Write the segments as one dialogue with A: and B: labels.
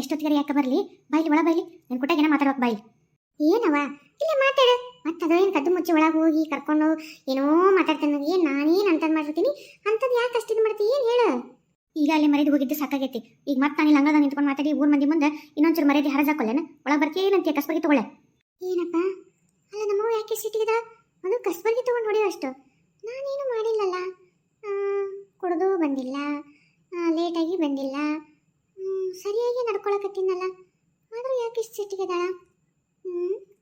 A: ಎಷ್ಟೊತ್ತಿಗೆ ಯಾಕೆ ಬರಲಿ? ಬಾಯ್ಲಿ ಒಳ ಬಾಯ್ಲಿ, ನಿನ್ ಕುಟ್ಟಾಗ ಏನೋ ಮಾತಾಡೋಕೆ ಬಾಯ್ಲಿ. ಏನವ ಇಲ್ಲ ಮಾತಾಡು. ಮತ್ತೆ ಅದು ಏನು ಕದ್ದು ಮುಚ್ಚಿ ಒಳಗೆ ಹೋಗಿ ಕರ್ಕೊಂಡು ಏನೋ ಮಾತಾಡ್ತಾನೆ. ಏನು ನಾನೇನು ಅಂತದ್ ಮಾಡಿರ್ತೀನಿ ಅಂಥದ್ದು ಯಾಕೆ ಅಷ್ಟಿದು ಮಾಡ್ತೀನಿ? ಏನು ಹೇಳು. ಈಗ ಅಲ್ಲಿ ಮರ್ಯಾದೆ ಹೋಗಿದ್ದು ಸಾಕಾಗೈತಿ. ಈಗ ಮತ್ತೆ ನಾನು ಇಲ್ಲಿ ಹಂಗದ ನಿಂತ್ಕೊಂಡು ಮಾತಾಡಿ ಊರ್ ಮಂದಿ ಮುಂದೆ ಇನ್ನೊಂಚೂರು ಮರ್ಯಾದೆ ಹರಜಾಕೊಳ್ಳೇನ? ಒಳಗೆ ಬರ್ಕೆ ಏನಂತೀಯ? ಕಸ್ಬರ್ಗಿ ತಗೊಳ್ಳೆ. ಏನಪ್ಪ ಅಲ್ಲ ನಮ್ಮವ್ವ ಯಾಕೆ ಸಿಟ್ಟಿಗಿದ? ಅದು ಕಸ್ಬರ್ಗಿ ತಗೊಂಡು ಹೊಡೆಯೋ ಅಷ್ಟು ನಾನೇನು ಮಾಡಿಲ್ಲಲ್ಲ. ಕುಡಿದು ಬಂದಿಲ್ಲ, ಲೇಟಾಗಿ ಬಂದಿಲ್ಲ, ಸರಿಯಾಗಿ ನಡ್ಕೊಳಕತ್ತೀನಲ್ಲ, ಆದರೂ ಯಾಕೆ ಇಷ್ಟು ಸಿಟ್ಟಿಗೆದಾಳ?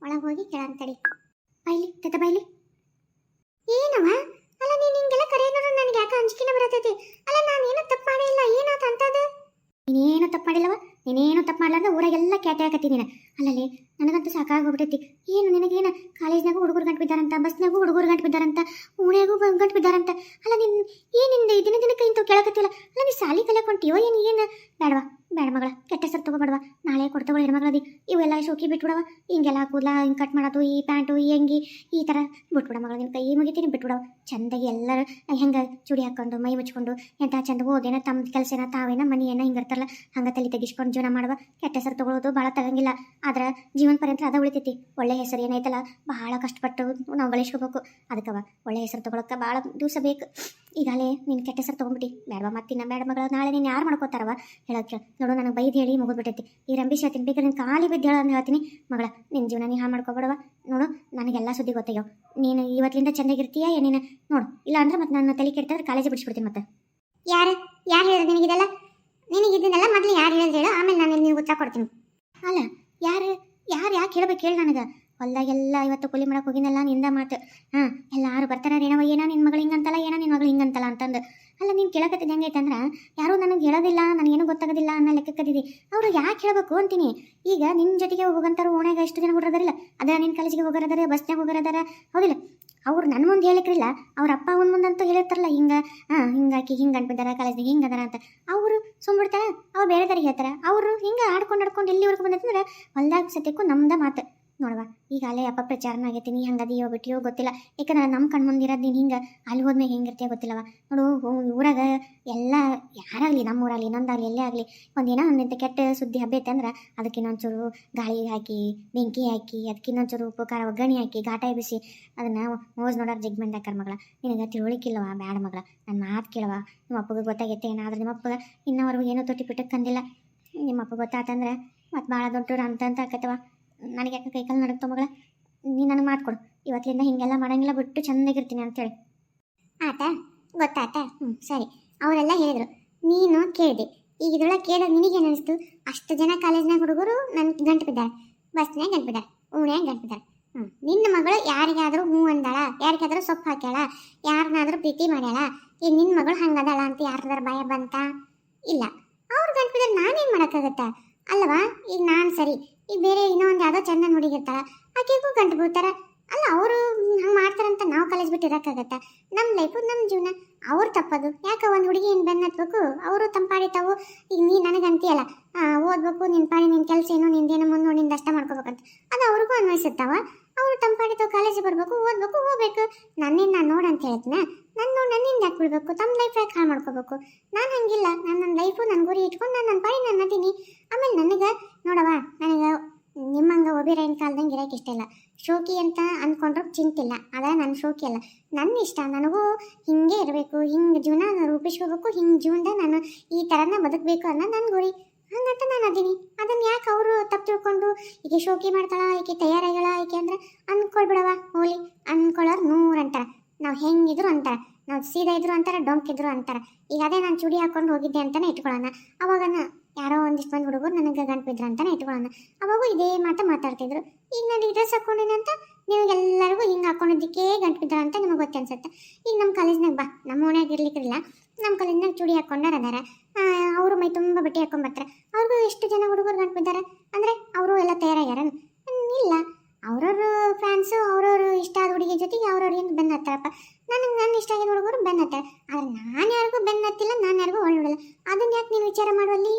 A: ಒಳಗೆ ಹೋಗಿ ಕೇಳಂತಡಿ. ಬೈಲಿ ತೆತ್ತ ಬೈಲಿ. ಏನವ ಅಲ್ಲ ನೀನು ಹಿಂಗೆಲ್ಲ ಕರೆಯೋದ್ರ ನನಗೆ ಯಾಕೆ ಅಂಜಿಕೆನ ಬರತೈತಿ? ಅಲ್ಲ ನಾನೇನು ತಪ್ಪು ಮಾಡಿಲ್ಲ, ಏನಾತ ಅಂತದ? ನೀನೇನು ತಪ್ಪು ಮಾಡಿಲ್ಲವ, ನೀನೇನು ತಪ್ಪು ಮಾಡ್ಲಾರ್ದ ಊರಾಗೆಲ್ಲ ಕ್ಯಾಟೆ ಹಾಕತ್ತಿ ನೀನು. ಅಲ್ಲಲ್ಲಿ ನನಗಂತೂ ಸಾಕಾಗೋಗ್ಬಿಟ್ಟೈತಿ. ಏನು ನಿನಗೇನು ಕಾಲೇಜ್ನಾಗೂ ಹುಡುಗರು ಗಂಟು ಬಿದ್ದಾರಂತ, ಬಸ್ನಾಗೂ ಹುಡುಗರು ಗಂಟು ಬಿದ್ದಾರಂತ, ಓಣ್ಯಾಗೂ ಗಂಟು ಬಿದ್ದಾರಂತ. ಅಲ್ಲ ನಿನ್ನ ಏನಿಂದ ದಿನಕ್ಕೆ ಇಂಥವು ಕೇಳಕತ್ತಿಲ್ಲ. ಅಲ್ಲ ನೀ ಸಾಲಿ ಕಲಿಯಕೊಂತೀವೋ ಏನು? ಬೇಡವಾ ಬೇಡ ಮಗಳ, ಕೆಟ್ಟ ಹೆಸರು ತಗೋಬೇಡವ. ನಾಳೆ ಕೊಡ್ತವಳ ಹೆಣ್ಮಗಳದಿ ಇವೆಲ್ಲ ಶೋಕಿ ಬಿಟ್ಬಿಡವ. ಹಿಂಗೆಲ್ಲ ಕೂದಲ ಹಿಂಗೆ ಕಟ್ ಮಾಡೋದು, ಈ ಪ್ಯಾಂಟು ಈ ಅಂಗಿ ಈ ಥರ ಬಿಟ್ಬಿಡ ಮಗಳ. ನಿನ್ನ ಕೈ ಮುಗಿತೀನಿ ಬಿಟ್ಬಿಡವ. ಚಂದಾಗಿ ಎಲ್ಲರೂ ಹೆಂಗೆ ಚೂಡಿ ಹಾಕ್ಕೊಂಡು ಮೈ ಮುಚ್ಕೊಂಡು ಎಂಥ ಚಂದ ಓದೇನ ತಮ್ಮ ಕೆಲಸ ಏನ ತಾವೇನ ಮನಿ ಏನ ಹಿಂಗೆ ಇರ್ತಾರಲ್ಲ ಹಂಗೆ ತಲೆ ತೆಗಿಸ್ಕೊಂಡು ಜೀವನ ಮಾಡುವ. ಕೆಟ್ಟ ಹೆಸರು ತಗೊಳ್ಳೋದು ಭಾಳ ತಗಂಗಿಲ್ಲ. ಆದ್ರೆ ಜೀವನ ಪರ್ಯಂತ ಅದ ಉಳಿತೈತಿ. ಒಳ್ಳೆ ಹೆಸರು ಏನೈತಲ್ಲ ಭಾಳ ಕಷ್ಟಪಟ್ಟು ನಾವು ಗಳಿಸ್ಕೋಬೇಕು. ಅದಕ್ಕವ ಒಳ್ಳೆ ಹೆಸರು ತೊಗೊಳಕ್ಕೆ ಭಾಳ ದಿವಸ ಬೇಕು. ಈಗಾಲೇ ನೀನು ಕೆಟ್ಟ ಹೆಸರು ತೊಗೊಂಡ್ಬಿಟ್ಟು ಬೇಡವಾ. ಮತ್ತಿನ್ನ ಬೇಡ ಮಗಳ, ನಾಳೆ ನೀನು ಯಾರು ಮಾಡ್ಕೋತಾರವ ಹೇಳಕ್ಕೆ? ನೋಡು ನನಗೆ ಬೈದು ಹೇಳಿ ಮುಗಿದ್ಬಿಟ್ಟೈತಿ. ಈ ರಂಬಿಸಿ ಹೇಳ್ತೀನಿ, ಬೇಕಾದ್ರೆ ನಿನ್ನ ಖಾಲಿ ಬಿದ್ದು ಹೇಳೋ ಅಂತ ಹೇಳ್ತೀನಿ ಮಗಳ. ನಿನ್ನ ಜೀವನ ನೀ ಹಾಳು ಮಾಡ್ಕೊಬೇಡವ. ನೋಡು ನನಗೆಲ್ಲ ಸುದ್ದಿ ಗೊತ್ತಾಗ್ಯಾವ. ನೀನು ಇವತ್ತಿಂದ ಚೆಂದಾಗಿರ್ತೀಯ ಏನೇನು ನೋಡು. ಇಲ್ಲ ಅಂದ್ರೆ ಮತ್ತೆ ನನ್ನ ತಲೆ ಕೆಡ್ತಾದ್ರೆ ಕಾಲೇಜ್ ಬಿಡಿಸ್ಬಿಡ್ತೀನಿ. ಮತ್ತೆ ಯಾರು ಹೇಳಿದ್ರು ನಿನಗಿದೆಲ್ಲ? ನಿನಗಿದ್ದೆಲ್ಲ ಮೊದಲು ಯಾರು ಹೇಳಿದ್ರು ಹೇಳು, ಆಮೇಲೆ ನಾನು ನಿನಗೆ ಉತ್ತರ ಕೊಡ್ತೀನಿ. ಅಲ್ಲ ಯಾರು ಯಾಕೆ ಹೇಳ್ಬೇಕು ಹೇಳಿ ನನಗೆ? ಹೊಲ್ದಾಗೆಲ್ಲ ಇವತ್ತು ಕೂಲಿ ಮಾಡಕ್ಕೆ ಹೋಗಿನಲ್ಲ ನಿಂದ ಮಾತು. ಎಲ್ಲರೂ ಬರ್ತಾರ ಏನೋ ನಿನ್ನ ಮಗಳು ಹಿಂಗಂತಲ್ಲ, ಏನೋ ನಿನ್ನ ಮಗಳು ಹಿಂಗಂತಲ್ಲ ಅಂತಂದು. ಅಲ್ಲ ನೀನು ಕೇಳಕತ್ತಿದ್ದು ಹೆಂಗೈತೆ ಅಂದ್ರೆ ಯಾರೂ ನನಗೆ ಹೇಳೋದಿಲ್ಲ, ನನಗೇನು ಗೊತ್ತಾಗೋದಿಲ್ಲ ಅನ್ನೋ ಲೆಕ್ಕಕ್ಕದಿದೆ. ಅವರು ಯಾಕೆ ಹೇಳಬೇಕು ಅಂತೀನಿ. ಈಗ ನಿನ್ನ ಜೊತೆಗೆ ಹೋಗಂತಾರು ಓಣ್ಯಾಗ ಎಷ್ಟು ಜನ ಹುಡುಗರದಾರಿಲ್ಲ, ಅದ ನಿನ್ನ ಕಾಲೇಜಿಗೆ ಹೋಗೋರದಾರೆ, ಬಸ್ನಾಗ ಹೋಗೋರದಾರ, ಹೌದಿಲ್ಲ? ಅವ್ರು ನನ್ನ ಮುಂದೆ ಹೇಳಿಕ್ರಿಲ್ಲ, ಅವ್ರ ಅಪ್ಪ ಅವನ ಮುಂದಂತೂ ಹೇಳಿರ್ತಾರಲ್ಲ ಹಿಂಗಾಕಿ ಹಿಂಗೆ ಅನ್ಬಿದ್ದಾರ ಕಾಲೇಜ್ನಾಗ ಹಿಂಗೆ ಅದಾರ ಅಂತ. ಅವರು ಸುಮ್ಬಿಡ್ತಾರೆ, ಅವ್ರು ಬೇರೆದಾರಿಗೆ ಹೇಳ್ತಾರೆ. ಅವರು ಹಿಂಗೆ ಆಡ್ಕೊಂಡು ಎಲ್ಲಿವರೆಗೂ ಬಂದಂದ್ರೆ ಹೊಲ್ದಾಗ ಸತ್ಯಕ್ಕೂ ನಮ್ದ ಮಾತು ನೋಡವಾ. ಈಗ ಅಲ್ಲೇ ಅಪ್ಪ ಪ್ರಚಾರನ ಆಗೈತಿ. ನೀ ಹಂಗದಿಯೋ ಬಿಟ್ಟಿಯೋ ಗೊತ್ತಿಲ್ಲ. ಯಾಕಂದ್ರೆ ನಮ್ಮ ಕಣ್ಣು ಮುಂದಿರೋದು ನೀನು ಹಿಂಗೆ ಅಲ್ಲಿ ಹೋದ್ಮೇಲೆ ಹೆಂಗಿರ್ತೀಯೋ ಗೊತ್ತಿಲ್ಲವ. ನೋಡು ಊರಾಗ ಎಲ್ಲ ಯಾರಾಗಲಿ, ನಮ್ಮ ಊರಾಗಲಿ ಇನ್ನೊಂದಾಗಲಿ ಎಲ್ಲೇ ಆಗಲಿ ಒಂದೇನೋ ಒಂದಿಂತ ಕೆಟ್ಟ ಸುದ್ದಿ ಹಬ್ಬೈತೆ ಅಂದ್ರೆ ಅದಕ್ಕೆ ಇನ್ನೊಂಚೂರು ಗಾಳಿ ಹಾಕಿ ಬೆಂಕಿ ಹಾಕಿ ಅದಕ್ಕೆ ಇನ್ನೊಂಚೂರು ಉಪ್ಪು ಖಾರ ಒಗ್ಗರಣೆ ಹಾಕಿ ಘಾಟ ಎಬ್ಬಿಸಿ ಅದನ್ನು ಮೋಜ್ ನೋಡೋರು ಜಗ್ಮೆಂಟ್ ಹಾಕಾರ ಮಗಳ. ನಿನಗೆ ತಿಳುವಳಿಕಿಲ್ಲವ, ಬ್ಯಾಡ ಮಗಳ, ನನ್ನ ಮಾತು ಕೇಳವ. ನಿಮ್ಮ ಅಪ್ಪಗೆ ಗೊತ್ತಾಗೈತೆ ಏನಾದ್ರೆ ನಿಮ್ಮ ಅಪ್ಪಗೆ ಇನ್ನವರೆಗೂ ಏನೋ ತೊಟ್ಟಿ ಪಿಟ್ಟಕ್ಕೆ ತಂದಿಲ್ಲ. ನಿಮ್ಮ ಅಪ್ಪ ಗೊತ್ತಾತಂದ್ರೆ ಮತ್ತೆ ಭಾಳ ದೊಡ್ಡವ್ರು ಅಂತ ಆಕತ್ತವ. ನನಗೆ ಯಾಕೆ ಕೈಕಾಲು ನಡುಕ್ತ ಮಗಳ? ನೀ ನನಗೆ ಮಾತು ಕೊಡು, ಇವತ್ತಿಂದ ಹಿಂಗೆಲ್ಲ ಮಾಡಂಗಿಲ್ಲ, ಬಿಟ್ಟು ಚೆಂದಾಗಿರ್ತೀನಿ ಅಂತೇಳಿ. ಆತಾ ಗೊತ್ತಾತ? ಸರಿ. ಅವರೆಲ್ಲ ಹೇಳಿದ್ರು, ನೀನು ಕೇಳಿದೆ. ಈಗ ಇದ್ರೊಳಗೆ ಕೇಳಿದಾಗ ನಿನಗೇನು ಅನಿಸ್ತು? ಅಷ್ಟು ಜನ ಕಾಲೇಜ್ನಾಗ ಹುಡುಗರು ನನ್ನ ಗಂಟು ಬಿದ್ದಾರೆ, ಬಸ್ನಾಗ ಗಂಟು ಬಿದ್ದಾರೆ, ಓಣ್ಯಾಗ ಗಂಟು ಬಿದ್ದಾರೆ. ನಿನ್ನ ಮಗಳು ಯಾರಿಗಾದರೂ ಹೂ ಅಂದಾಳ, ಯಾರಿಗಾದ್ರೂ ಸೊಪ್ಪು ಹಾಕ್ಯಾಳ, ಯಾರನ್ನಾದ್ರೂ ಪ್ರೀತಿ ಮಾಡ್ಯಾಳ? ಈಗ ನಿನ್ನ ಮಗಳು ಹಂಗದಾಳ ಅಂತ ಯಾರ್ದಾರ ಭಯ ಬಂತ? ಇಲ್ಲ. ಅವ್ರು ಗಂಟು ಬಿದ್ದರೆ ನಾನೇನು ಮಾಡೋಕ್ಕಾಗತ್ತ ಅಲ್ಲವಾ? ಈಗ ನಾನು ಸರಿ, ಈಗ ಬೇರೆ ಇನ್ನೊಂದು ಯಾವುದೋ ಚಂದ ಹುಡುಗಿರ್ತಾಳ, ಆಕೆಗೂ ಗಂಟು ಬೀಳ್ತಾರ. ಅಲ್ಲ ಅವರು ಹಂಗೆ ಮಾಡ್ತಾರಂತ ನಾವು ಕಾಲೇಜ್ ಬಿಟ್ಟು ಇರೋಕ್ಕಾಗತ್ತ? ನಮ್ಮ ಲೈಫು ನಮ್ಮ ಜೀವನ, ಅವ್ರು ತಪ್ಪದು ಯಾಕೆ? ಒಂದು ಹುಡುಗಿ ಏನು ಬೆನ್ನು ಹತ್ಬೇಕು? ಅವರು ತಂಪಾಡಿತಾವು. ಈಗ ನೀ ನನಗಂತೀಯಲ್ಲ ಓದ್ಬೇಕು, ನಿನ್ನ ಪಾಡಿ ನಿನ್ನ ಕೆಲಸ ಏನು ನಿಂದೇನೋ ಮುಂದೆ ನಿಂದ ಅಷ್ಟ ಮಾಡ್ಕೋಬೇಕಂತ, ಅದು ಅವ್ರಿಗೂ ಅನ್ವಯಿಸುತ್ತಾವ. ಅವರು ತಂಪಾಡಿತಾವ, ಕಾಲೇಜಿಗೆ ಬರಬೇಕು, ಓದಬೇಕು, ಹೋಗ್ಬೇಕು. ನನ್ನಿಂದ ನಾನು ನೋಡಂತ ಹೇಳ್ತೀನ? ನನ್ನ ನೋಡಿ ನನ್ನಿಂದ ಯಾಕೆ ಬಿಡಬೇಕು? ತಮ್ಮ ಲೈಫ್ ಯಾಕೆ ಹಾಳು ಮಾಡ್ಕೋಬೇಕು? ನಾನು ಹಂಗಿಲ್ಲ. ನನ್ನ ಲೈಫು ನನ್ನ ಗುರಿ ಇಟ್ಕೊಂಡು ನಾನು ನನ್ನ ಪಾಡಿ ನಾನು ಅದೀನಿ. ಆಮೇಲೆ ನನಗೆ ನೋಡವ, ನನಗೆ ನಿಮ್ಮಂಗೆ ಒಬಿರೈನ್ ಕಾಲ್ದಂಗೆ ಇರೋಕೆ ಇಷ್ಟ ಇಲ್ಲ. ಶೋಕಿ ಅಂತ ಅಂದ್ಕೊಂಡ್ರು ಚಿಂತಿಲ್ಲ, ಅದ ನನ್ನ ಶೋಕಿ ಅಲ್ಲ, ನನ್ನ ಇಷ್ಟ. ನನಗೂ ಹಿಂಗೆ ಇರಬೇಕು, ಹಿಂಗೆ ಜೀವನ ರೂಪಿಸ್ಕೋಬೇಕು, ಹಿಂಗೆ ಜೀವನದಾಗ ನಾನು ಈ ಥರನ ಬದುಕಬೇಕು ಅನ್ನೋ ನನ್ನ ಗುರಿ. ಹಂಗಂತ ನಾನು ಅದೀನಿ. ಅದನ್ನು ಯಾಕೆ ಅವರು ತಪ್ಪು ತಿಳ್ಕೊಂಡು ಈಕೆ ಶೋಕಿ ಮಾಡ್ತಾಳ, ಈಕೆ ತಯಾರಾಗಳ, ಈಕೆ ಅಂದ್ರೆ ಅಂದ್ಕೊಳ್ಬಿಡವ. ಹೋಲಿ ಅಂದ್ಕೊಳ್ಳೋರು 100 ಅಂತಾರ. ನಾವು ಹೆಂಗಿದ್ರು ಅಂತಾರೆ, ನಾವು ಸೀದಾ ಇದ್ರು ಅಂತಾರೆ, ಡೊಂಕಿದ್ರು ಅಂತಾರೆ. ಈಗ ಅದೇ ನಾನು ಚೂಡಿ ಹಾಕ್ಕೊಂಡು ಹೋಗಿದ್ದೆ ಅಂತಲೇ ಇಟ್ಕೊಳ್ಳೋಣ. ಅವಾಗ ಯಾರೋ ಒಂದಿಷ್ಟು ಮಂದಿ ಹುಡುಗರು ನನಗೆ ಗಂಟು ಬಿದ್ರು ಅಂತಲೇ ಇಟ್ಕೊಳ್ಳೋಣ. ಅವಾಗೂ ಇದೇ ಮಾತಾಡ್ತಿದ್ರು. ಈಗ ನಾನು ಈ ಡ್ರೆಸ್ ಹಾಕ್ಕೊಂಡಿನಿ ಅಂತ ನಿಮಗೆಲ್ಲರಿಗೂ ಹಿಂಗೆ ಹಾಕ್ಕೊಂಡಿದ್ದಕ್ಕೆ ಗಂಟು ಬಿದ್ರ ಅಂತ ನಿಮಗೆ ಗೊತ್ತೆ ಅನ್ಸುತ್ತೆ. ಈಗ ನಮ್ಮ ಕಾಲೇಜ್ನಾಗ ಬಾ, ನಮ್ಮ ಓಣ್ಯಾಗ ಇರ್ಲಿಕ್ಕಿಲ್ಲ, ನಮ್ಮ ಕಾಲೇಜ್ನಾಗ ಚೂಡಿ ಹಾಕ್ಕೊಂಡಾರ ಅದಾರ. ಅವರು ಮೈ ತುಂಬ ಬಟ್ಟೆ ಹಾಕ್ಕೊಂಬರ್ತಾರೆ. ಅವ್ರಿಗೂ ಎಷ್ಟು ಜನ ಹುಡುಗರು ಗಂಟು ಬಿದ್ದಾರೆ ಅಂದರೆ ಅವರು ಎಲ್ಲ ತಯಾರಾಗ್ಯಾರ? ಇಲ್ಲ. ಅವ್ರವ್ರ ಫ್ಯಾನ್ಸು ಅವ್ರವ್ರು ಇಷ್ಟ ಆದ ಹುಡುಗಿ ಜೊತೆಗೆ ಅವ್ರವ್ರು ಏನು ಬೆನ್ನು ಹತ್ತಾರಪ್ಪ. ನನಗೆ ನನ್ನ ಇಷ್ಟ ಆಗಿರೋ ಹುಡುಗರು ಬೆನ್ನು ಹತ್ತಾರೆ. ಆದರೆ ನಾನು ಯಾರಿಗೂ ಬೆನ್ನು ಹತ್ತಿಲ್ಲ, ನಾನು ಯಾರಿಗೂ ಒಳ್ಳೆಲ್ಲ. ಅದನ್ನು ಯಾಕೆ ನೀನು ವಿಚಾರ ಮಾಡುವಲ್ಲಿ?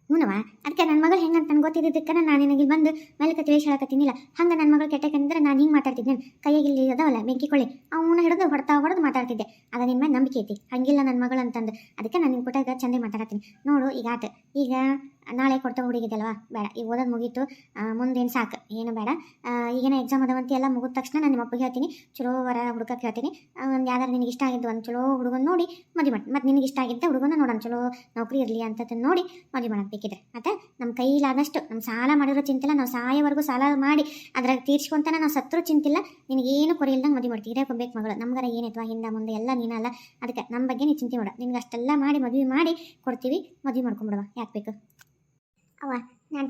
A: ಹೂನವ, ಅದಕ್ಕೆ ನನ್ನ ಮಗಳು ಹೆಂಗಂತ ನನಗೆ ಗೊತ್ತಿದ್ದಕ್ಕೆ ನಾನು ನಿನಗೆ ಬಂದು ಮೇಲಕ್ಕೆ ತಿಳಿಸಿ ಹೇಳಕತ್ತೀನಿಲ್ಲ. ಹಂಗೆ ನನ್ನ ಮಗಳು ಕೆಟ್ಟಕಂದ್ರೆ ನಾನು ಹಿಂಗೆ ಮಾತಾಡ್ತಿದ್ದೆ. ಕೈಯಾಗಿಲ್ಲಿ ಅದಾವಲ್ಲ ಬೆಂಕಿ ಕೊಳ್ಳಿ, ಅವನ್ನ ಹಿಡಿದು ಹೊಡೆದು ಮಾತಾಡ್ತಿದ್ದೆ. ಅದು ನಿಮ್ಮ ಮೇಲೆ ನಂಬಿಕೆ ಐತಿ, ಹಂಗಿಲ್ಲ ನನ್ನ ಮಗಳು ಅಂತಂದು. ಅದಕ್ಕೆ ನಾನು ನಿಮ್ಮ ಕೊಟ್ಟಾಗ ಚಂದ ಮಾತಾಡತ್ತೀನಿ ನೋಡು. ಈಗ ಆತ ಈಗ ನಾಳೆ ಕೊಡ್ತಾ ಹುಡುಗಿದಲ್ವಾ ಬೇಡ, ಈಗ ಓದೋದು ಮುಗೀತು, ಮುಂದೇನು ಸಾಕು, ಏನು ಬೇಡ. ಈಗೇನೋ ಎಕ್ಸಾಮ್ ಅದಾವಂತ ಎಲ್ಲ ಮುಗಿದ ತಕ್ಷಣ ನಾನು ನಿಮ್ಮ ಅಪ್ಪಗೆ ಹೇಳ್ತೀನಿ, ಚಲೋ ವರ ಹುಡುಕಕ್ಕೆ ಹೇಳ್ತೀನಿ. ಒಂದು ಯಾವ್ದಾರು ನಿನಗೆ ಇಷ್ಟ ಆಗಿದ್ದು ಒಂದು ಚಲೋ ಹುಡುಗನ ನೋಡಿ ಮದುವೆ ಮಾಡಿ, ಮತ್ತು ನಿನಗೆ ಇಷ್ಟ ಆಗಿದ್ದ ಹುಡುಗನ ನೋಡೋಣ, ಚಲೋ ನೌಕರಿ ಇರಲಿ ಅಂತ ನೋಡಿ ಮದುವೆ ಮಾಡೋದು ಬೇಕಿದ್ರೆ. ಮತ್ತು ನಮ್ಮ ಕೈಲಾದಷ್ಟು ನಮ್ಮ ಸಾಲ ಮಾಡಿರೋ ಚಿಂತಿಲ್ಲ, ನಾವು ಸಾಯೋವರೆಗೂ ಸಾಲ ಮಾಡಿ ಅದ್ರಾಗ ತೀರ್ಸ್ಕೊಂತಾನೆ ನಾವು ಸತ್ರೂ ಚಿಂತಿಲ್ಲ, ನಿನಗೇನು ಕೊರಿ ಇಲ್ದಂಗೆ ಮದುವೆ ಮಾಡ್ತೀವಿ. ಇರೇ ಬೇಕು ಮಗಳು, ನಮ್ಗಾರ ಏನೈತವಾ ಹಿಂದೆ ಮುಂದೆ ಎಲ್ಲ ನೀನಲ್ಲ, ಅದಕ್ಕೆ ನಮ್ಮ ಬಗ್ಗೆ ನೀನು ಚಿಂತೆ ಮಾಡ, ನಿನ್ಗೆ ಅಷ್ಟೆಲ್ಲ ಮಾಡಿ ಮದುವೆ ಮಾಡಿ ಕೊಡ್ತೀವಿ, ಮದುವೆ ಮಾಡ್ಕೊಂಬಿಡವ, ಯಾಕೆ ಬೇಕು ಅವ. ನಾನು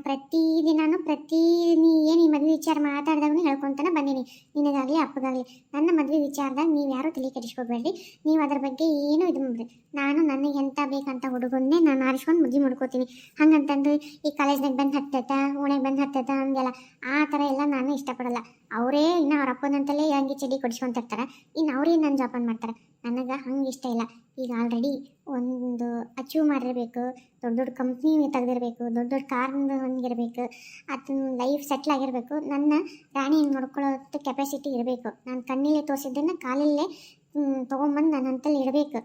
A: ನೀ ಏನು ಈ ಮದುವೆ ವಿಚಾರ ಮಾತಾಡ್ದಾಗೂ ಹೇಳ್ಕೊತಾನೆ ಬಂದೀನಿ, ನಿನಗಾಗಲಿ ಅಪ್ಪಗಾಗಲಿ. ನನ್ನ ಮದುವೆ ವಿಚಾರದಾಗ ನೀವು ಯಾರೂ ತಲೆ ಕೆಡಿಸ್ಕೋಬೇಡ್ರಿ, ನೀವು ಅದ್ರ ಬಗ್ಗೆ ಏನು ಇದು ಮಾಡ್ರಿ. ನಾನು ನನಗೆ ಎಂತ ಬೇಕಂತ ಹುಡುಗನ್ನೇ ನಾನು ಆರಿಸ್ಕೊಂಡು ಮದುವೆ ಮಾಡ್ಕೋತೀನಿ. ಹಂಗಂತಂದು ಈ ಕಾಲೇಜ್ನಾಗ ಬಂದು ಹತ್ತೈತ, ಓಣೆಗೆ ಬಂದು ಹತ್ತೈತ ಹಂಗೆಲ್ಲ ಆ ಥರ ಎಲ್ಲ ನಾನು ಇಷ್ಟಪಡಲ್ಲ. ಅವರೇ ಇನ್ನು ಅವ್ರ ಅಪ್ಪನಂತಲೇ ಅಂಗಿ ಚಡಿ ಕೊಡಿಸ್ಕೊಂತಿರ್ತಾರೆ, ಇನ್ನು ಅವರೇ ನನ್ನ ಜೋಪಾನ ಮಾಡ್ತಾರೆ. ನನಗೆ ಹಂಗೆ ಇಷ್ಟ ಇಲ್ಲ. ಈಗ ಆಲ್ರೆಡಿ ಒಂದು ಅಚೀವ್ ಮಾಡಿರಬೇಕು, ದೊಡ್ಡ ದೊಡ್ಡ ಕಂಪ್ನಿ ತೆಗೆದಿರಬೇಕು, ದೊಡ್ಡ ದೊಡ್ಡ ಕಾರ್ನ ಹೊಂದಿರಬೇಕು, ಅದನ್ನ ಲೈಫ್ ಸೆಟ್ಲ್ ಆಗಿರಬೇಕು. ನನ್ನ ರಾಣಿ ಹಿಂಗೆ ನೋಡ್ಕೊಳ್ಳೋಷ್ಟು ಕೆಪಾಸಿಟಿ ಇರಬೇಕು. ನಾನು ಕಣ್ಣಲ್ಲೇ ತೋರಿಸಿದ್ದನ್ನು ಕಾಲಲ್ಲೇ ತೊಗೊಂಬಂದು ನನ್ನ ಅಂತಲ್ಲಿ ಇಡಬೇಕು.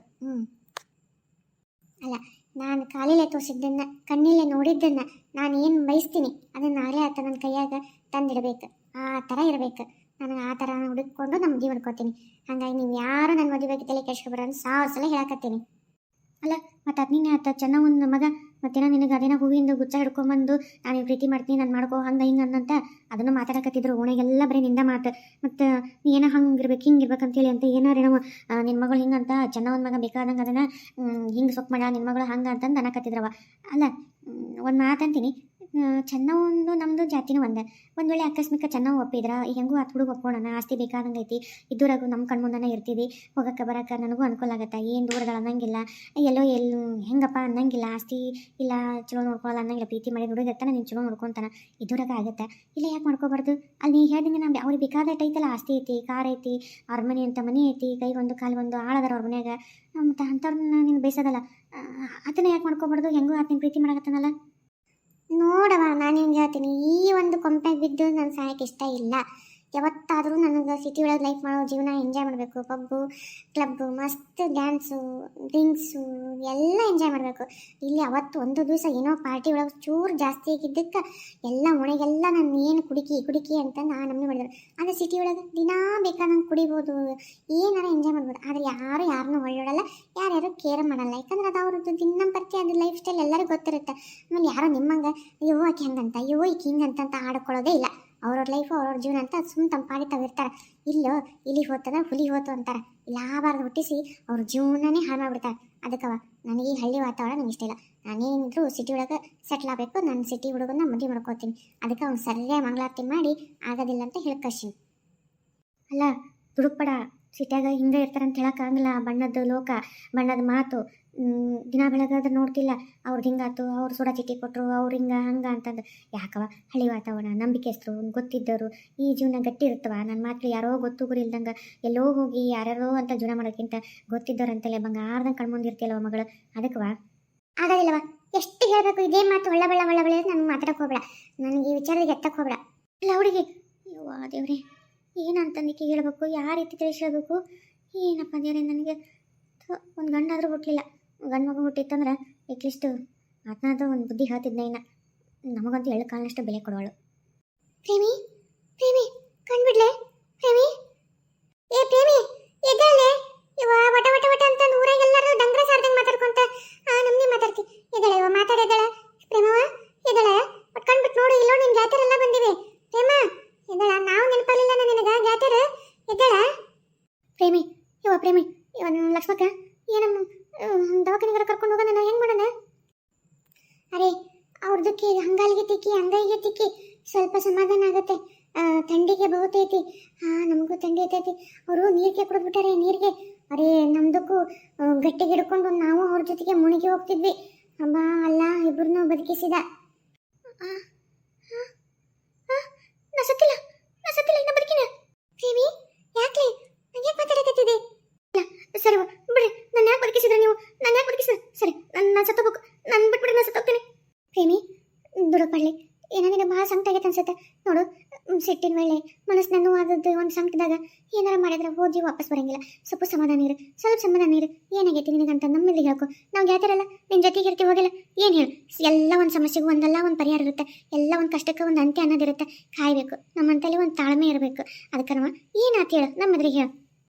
A: ಅಲ್ಲ, ನಾನು ಕಾಲಲ್ಲೇ ತೋರಿಸಿದ್ದನ್ನು ಕಣ್ಣಲ್ಲೇ ನೋಡಿದ್ದನ್ನು ನಾನು ಏನು ಬಯಸ್ತೀನಿ ಅದನ್ನು ನಾಳೆ ಆತ ನನ್ನ ಕೈಯಾಗ ತಂದಿಡಬೇಕು. ಆ ಥರ ಇರಬೇಕು. ನನಗೆ ಆ ಥರ ಹುಡುಕೊಂಡು ನಾನು ಮದುವೆ ಮಾಡ್ಕೋತೀನಿ. ಹಾಗಾಗಿ ನೀವು ಯಾರು ನನ್ನ ಮದುವೆ ಬಗ್ಗೆ ತಲೆ ಕೆಡಿಸ್ಕೊಬೇಡ ಅಂತ 1000 ಸಲ ಹೇಳಕತ್ತೀನಿ. ಅಲ್ಲ, ಮತ್ತು ಅದನ್ನೇ ಆತ ಚೆನ್ನ ಒಂದು ಮಗ ಮತ್ತೇನೋ ನಿನಗೆ ಅದೇನೋ ಹೂವಿಂದ ಗುಚ್ಚ ಹಿಡ್ಕೊಂಬಂದು ನಾನು ಪ್ರೀತಿ ಮಾಡ್ತೀನಿ, ನಾನು ಮಾಡ್ಕೋ ಹಂಗೆ ಹಿಂಗೆ ಅನ್ನಂತ ಅದನ್ನು ಮಾತಾಡಕತ್ತಿದ್ರು. ಓಣೆಗೆಲ್ಲ ಬರೀ ನಿಂದ ಮಾತು. ಮತ್ತು ನೀ ಏನೋ ಹಂಗಿರ್ಬೇಕು ಹಿಂಗಿರ್ಬೇಕಂತೇಳಿ ಅಂತ ಏನಾರೇನೋ ನಿನ್ನ ಮಗಳು ಹಿಂಗಂತ ಚೆನ್ನ ಒಂದು ಮಗ ಬೇಕಾದಂಗೆ ಅದನ್ನು ಹಿಂಗೆ ಸೊಪ್ಪು ಮಾಡ ನಿನ್ನ ಮಗಳು ಹಂಗೆ ಅಂತಂದು ಅನ್ನಕತ್ತಿದ್ರವ. ಅಲ್ಲ, ಒಂದು ಮಾತಂತೀನಿ, ಚೆನ್ನ ಒಂದು ನಮ್ಮದು ಜಾತಿನೂ ಒಂದೇ. ಒಂದು ವೇಳೆ ಆಕಸ್ಮಿಕ ಚೆನ್ನ ಒಪ್ಪಿದ್ರ ಹೆಂಗೂ ಹತ್ತು ಹುಡುಗ ಒಪ್ಕೊಳ್ಳೋಣ, ಆಸ್ತಿ ಬೇಕಾದಂಗೆ ಐತಿ, ಇದ್ದೂರಾಗೂ ನಮ್ಮ ಕಣ್ಮುಂದನೇ ಇರ್ತೀವಿ, ಹೋಗಕ್ಕೆ ಬರೋಕ್ಕೆ ನನಗೂ ಅನುಕೂಲ ಆಗುತ್ತೆ, ಏನು ದೂರಗಳು ಅನ್ನಂಗಿಲ್ಲ, ಎಲ್ಲೋ ಹೆಂಗಪ್ಪ ಅನ್ನಂಗಿಲ್ಲ, ಆಸ್ತಿ ಇಲ್ಲ ಚಲೋ ನೋಡ್ಕೊಳ್ಳಲ್ಲ ಅನ್ನಂಗಿಲ್ಲ, ಪ್ರೀತಿ ಮಾಡಿ ಹುಡುಗಿರ್ತಾನೆ ನೀನು ಚಲೋ ನೋಡ್ಕೊತಾನೆ, ಇದ್ದೂರಾಗ ಆಗುತ್ತೆ. ಇಲ್ಲ ಯಾಕೆ ಮಾಡ್ಕೋಬಾರ್ದು? ಅಲ್ಲಿ ನೀ ಹೇಳ್ದಂಗೆ ನಮ್ಗೆ ಅವ್ರಿಗೆ ಬೇಕಾದಟ್ಟು ಐತಲ್ಲ, ಆಸ್ತಿ ಐತಿ, ಕಾರ್ ಐತಿ, ಅವ್ರ ಮನೆ ಅಂತ ಮನೆ ಐತಿ, ಕೈಗೊಂದು ಕಾಲಿಗೊಂದು ಆಳದಾರ ಅವ್ರ ಮನ್ಯಾಗ, ಮತ್ತು ಅಂಥವ್ರನ್ನ ನೀನು ಬಯಸೋದಲ್ಲ, ಅದನ್ನ ಯಾಕೆ ಮಾಡ್ಕೋಬಾರ್ದು? ಹೆಂಗೂ ಆತ ಪ್ರೀತಿ ಮಾಡಕತ್ತಾನಲ್ಲ. ನೋಡವ, ನಾನು ಹಿಂಗೆ ಹೇಳ್ತೀನಿ, ಈ ಒಂದು ಕೊಂಪೆಗೆ ಬಿದ್ದು ನನ್ನ ಸಾಯಕ್ಕೆ ಇಷ್ಟ ಇಲ್ಲ. ಯಾವತ್ತಾದರೂ ನನಗೆ ಸಿಟಿ ಒಳಗೆ ಲೈಫ್ ಮಾಡೋ ಜೀವನ ಎಂಜಾಯ್ ಮಾಡಬೇಕು. ಪಬ್ಬು ಕ್ಲಬ್ಬು ಮಸ್ತ್ ಡ್ಯಾನ್ಸು ಡ್ರಿಂಕ್ಸು ಎಲ್ಲ ಎಂಜಾಯ್ ಮಾಡಬೇಕು. ಇಲ್ಲಿ ಅವತ್ತು ಒಂದು ದಿವಸ ಏನೋ ಪಾರ್ಟಿ ಒಳಗೆ ಚೂರು ಜಾಸ್ತಿ ಆಗಿದ್ದಕ್ಕೆ ಎಲ್ಲ ಮನೆಗೆಲ್ಲ ನಾನು ಏನು ಕುಡಿಕಿ ಅಂತ ನಾನು ನಮ್ಮನೆ ಮಾಡಿದ್ರು. ಆದರೆ ಸಿಟಿ ಒಳಗೆ ದಿನಾ ಬೇಕಾದಂಗೆ ಕುಡಿಬೋದು, ಏನಾರ ಎಂಜಾಯ್ ಮಾಡ್ಬೋದು. ಆದರೆ ಯಾರನ್ನೂ ಒಳ್ಳೊಡಲ್ಲ, ಯಾರ್ಯಾರು ಕೇರ್ ಮಾಡಲ್ಲ. ಯಾಕಂದ್ರೆ ಅದು ಅವ್ರದ್ದು ದಿನಂಪ್ರತಿ ಅದು ಲೈಫ್ ಸ್ಟೈಲ್ ಎಲ್ಲರಿಗೂ ಗೊತ್ತಿರುತ್ತೆ. ಆಮೇಲೆ ಯಾರೋ ನಿಮ್ಮಂಗೆ ಅಯ್ಯೋ ಆಕೆ ಹಂಗಂತ, ಅಯ್ಯೋ ಈಕೆ ಹಿಂಗಂತ ಆಡ್ಕೊಳ್ಳೋದೇ ಇಲ್ಲ. ಅವ್ರವ್ರ ಲೈಫು ಅವ್ರವ್ರ ಜೀವನ ಅಂತ ಸುಮ್ಮನೆ ತಮ್ಮ ಪಾಡಿ ತಾವಿರ್ತಾರೆ. ಇಲ್ಲೋ ಇಲ್ಲಿ ಹೋತದ ಹುಲಿ ಹೋತು ಅಂತಾರೆ. ಲಾಭಾರ್ದು ಹುಟ್ಟಿಸಿ ಅವ್ರ ಜೀವನನೇ ಹಾಳು ಮಾಡಿಬಿಡ್ತಾರೆ. ಅದಕ್ಕವ ನನಗೆ ಈ ಹಳ್ಳಿ ವಾತಾವರಣ ನಂಗೆ ಇಷ್ಟ ಇಲ್ಲ. ನಾನೇನಿದ್ರು ಸಿಟಿ ಒಳಗೆ ಸೆಟ್ಲ್ ಆಗಬೇಕು. ನಾನು ಸಿಟಿ ಹುಡುಗನ ಮದುವೆ ಮಾಡ್ಕೋತೀನಿ. ಅದಕ್ಕೆ ಅವ್ನು ಸರಿಯಾಗಿ ಮಂಗಳಾರತಿ ಮಾಡಿ ಆಗೋದಿಲ್ಲ ಅಂತ ಹೇಳ್ಕಶಿನಿ. ಅಲ್ಲ, ದುಡುಕ್ಬೇಡ, ಸಿಟಿಯಾಗ ಹಿಂಗೆ ಇರ್ತಾರಂತ ಹೇಳೋಕ್ಕಾಗಲ್ಲ. ಬಣ್ಣದ ಲೋಕ, ಬಣ್ಣದ ಮಾತು, ದಿನ ಬೆಳಗಾದ್ರೆ ನೋಡ್ತಿಲ್ಲ ಅವ್ರದ್ದು ಹಿಂಗಾತು, ಅವ್ರು ಸುಡ ಚೀಟಿ ಕೊಟ್ಟರು, ಅವ್ರು ಹಿಂಗೆ ಹಂಗೆ ಅಂತಂದು. ಯಾಕವ ಹಳ್ಳಿ ವಾತಾವರಣ, ನಂಬಿಕೆಸ್ತರು, ಗೊತ್ತಿದ್ದರು, ಈ ಜೀವನ ಗಟ್ಟಿ ಇರ್ತವ. ನನ್ನ ಮಾತು ಯಾರೋ ಗೊತ್ತು ಗುರಿ ಇಲ್ದಂಗೆ ಎಲ್ಲೋ ಹೋಗಿ ಯಾರ್ಯಾರೋ ಅಂತ ಜೀವನ ಮಾಡೋಕ್ಕಿಂತ ಗೊತ್ತಿದ್ದವ್ರು ಅಂತಲೇ ಬಂಗಾರದಂಗೆ ಕಣ್ಮುಂದಿರ್ತಿಯಲ್ಲವ ಮಗಳು. ಅದಕ್ಕವ ಆಗೋದಿಲ್ಲವ. ಎಷ್ಟು ಹೇಳಬೇಕು ಇದೇ ಮಾತು ಒಳ್ಳೆ ನನಗೆ ಮಾತಾಡಕ್ಕೆ ಹೋಗ್ಬೇಡ, ನನಗೆ ಈ ವಿಚಾರದಾಗ ಎತ್ತಕ್ಕೆ ಹೋಗ್ಬೇಡ. ಇಲ್ಲ ಹುಡುಗಿ, ಅಯ್ಯೋ ದೇವ್ರಿ, ಏನಂತಂದಿಕ್ಕೆ ಹೇಳಬೇಕು, ಯಾವ ರೀತಿ ತಿಳಿಸ್ಬೇಕು, ಏನಪ್ಪ ದೇವ್ರೆ. ನನಗೆ ಒಂದು ಗಂಡಾದರೂ ಹುಟ್ಟಲಿಲ್ಲ, ಗಂಡು ಮಗು ಹುಟ್ಟಿತ್ತಂದ್ರೆ ಎಟ್ಲೀಸ್ಟು ಅದನ್ನಾದ್ರೂ ಒಂದು ಬುದ್ಧಿ ಹೇಳ್ತಿದ್ನ. ಇನ್ನು ನಮಗಂತೂ ಎಳ್ಳು ಕಾಲನಷ್ಟು ಬೆಲೆ ಕೊಡೋಳು. ಪ್ರೇಮಿ ಕಂಡ್ಬಿಡ್ಲೆ ಪ್ರೇಮಿ, ಏ ಪ್ರೇಮಿ ಎದ್ದೇಳೆ. ಇವ ವಟ ವಟ ವಟ ಅಂತ ಊರಾಗೆಲ್ಲರೂ ಡಂಗ್ರ ಸಾರ್ದಂಗೆ ಮಾತಾಡ್ಕೊಂತ ನಮ್ಮನೆ ಮಾತಾಡ್ತಿ. ಎದ್ದೇಳೆ ಇವ ಮಾತಾಡಿದ್ದಾಳ. ಪ್ರೇಮವ ಎದ್ದೇಳೆ, ಒಟ್ಟು ಕಂಡ್ಬಿಟ್ಟು ನೋಡು, ಇಲ್ಲೋ ನಿನ್ನ ಗಾತರೆಲ್ಲ ಬಂದಿವೆ. ಪ್ರೇಮ ಎದ್ದೇಳ, ನಾವು ನೆನಪಾಗಲಿಲ್ಲ ನಿನಗೆ ಗಾತರ. ಎದ್ದೇಳ ಪ್ರೇಮಿ. ಪ್ರೇಮಿ ಲಕ್ಷ್ಮಕ್ಕ ಏನಮ್ಮ ದವಾಖಾನೆಗಾರ ಕರ್ಕೊಂಡು ಹೋಗೋಣ, ನಾ ಹೆಂಗೆ ಮಾಡೋಣ? ಅರೆ ಅವ್ರದಕ್ಕೆ ಹಂಗಾಲಿಗೆ ತಿಕ್ಕಿ ಅಂಗೈಗೆ ತಿಕ್ಕಿ ಸ್ವಲ್ಪ ಸಮಾಧಾನ ಆಗುತ್ತೆ. ಥಂಡಿಗೆ ಬಹುತೈತಿ. ನಮಗೂ ಥಂಡಿ ಐತೈತಿ. ಅವರು ನೀರಿಗೆ ಕುಡಿದ್ಬಿಟ್ಟಾರೆ, ನೀರಿಗೆ. ಅರೆ ನಮ್ದಕ್ಕೂ ಗಟ್ಟಿಗೆ ಹಿಡ್ಕೊಂಡು ನಾವು ಅವ್ರ ಜೊತೆಗೆ ಮುಣಿಗೆ ಹೋಗ್ತಿದ್ವಿ. ಅಬ್ಬಾ ಅಲ್ಲ, ಇಬ್ಬರನ್ನೂ ಬದುಕಿಸಿದ. ನಾ ಸತ್ತಿಲ್ಲ, ಇನ್ನ ಬದುಕಿನ. ಪ್ರೇಮಿ ಯಾಕೆ ನಂಗೆ ಮಾತಾಡಕತ್ತಿದೆ? ಸರಿ ಬಿಡ್ರಿ, ನಾನು ಯಾಕೆ ಬದುಕಿಸಿದ್ರೆ ನೀವು? ನಾನು ಯಾಕೆ ಬದುಕಿಸಿದ್ರೆ? ಸರಿ, ನಾನು ಸತ್ತೋಗ್ಬೇಕು, ನಾನು ಬಿಟ್ಬಿಡಿ, ನಾನು ಸತ್ತೋಗ್ತೀನಿ. ಪ್ರೇಮಿ ದುಡುಪಡ್ಲಿ, ಏನೋ ನಿನಗೆ ಭಾಳ ಸಂಕಟ ಆಗೈತೆ ಅನ್ಸುತ್ತೆ. ನೋಡು, ಸಿಟ್ಟಿನ ವೇಳೆ ಮನಸ್ಸಿನ ನೋವಾದದ್ದು ಒಂದು ಸಂಕಟದಾಗ ಏನಾರ ಮಾಡಿದ್ರೆ ಹೋಗಿ ವಾಪಸ್ ಬರಂಗಿಲ್ಲ. ಸ್ವಲ್ಪ ಸಮಾಧಾನ ಇರು, ಸ್ವಲ್ಪ ಸಮಾಧಾನ ಇರು. ಏನಾಗೈತಿ ನಿನಗಂತ ನಮ್ಮಲ್ಲಿ ಹೇಳ್ಕೊ. ನಾವು ಗೆಳತಿಯರಲ್ಲ, ನಿನ್ನ ಜೊತೆಗೆ ಇರ್ತೀವಿ ಹೋಗಿಲ್ಲ. ಏನು ಹೇಳು, ಎಲ್ಲ ಒಂದು ಸಮಸ್ಯೆಗೂ ಒಂದಲ್ಲ ಒಂದು ಪರಿಹಾರ ಇರುತ್ತೆ. ಎಲ್ಲ ಒಂದು ಕಷ್ಟಕ್ಕೆ ಒಂದು ಅಂತ್ಯ ಅನ್ನೋದಿರುತ್ತೆ. ಕಾಯಬೇಕು, ನಮ್ಮಂತಲ್ಲಿ ಒಂದು ತಾಳ್ಮೆ ಇರಬೇಕು. ಅದಕ್ಕೆ ನಾವು ಏನಾತ ಹೇಳು, ನಮ್ಮ ಎದುರಿಗೆ ಹೇಳು.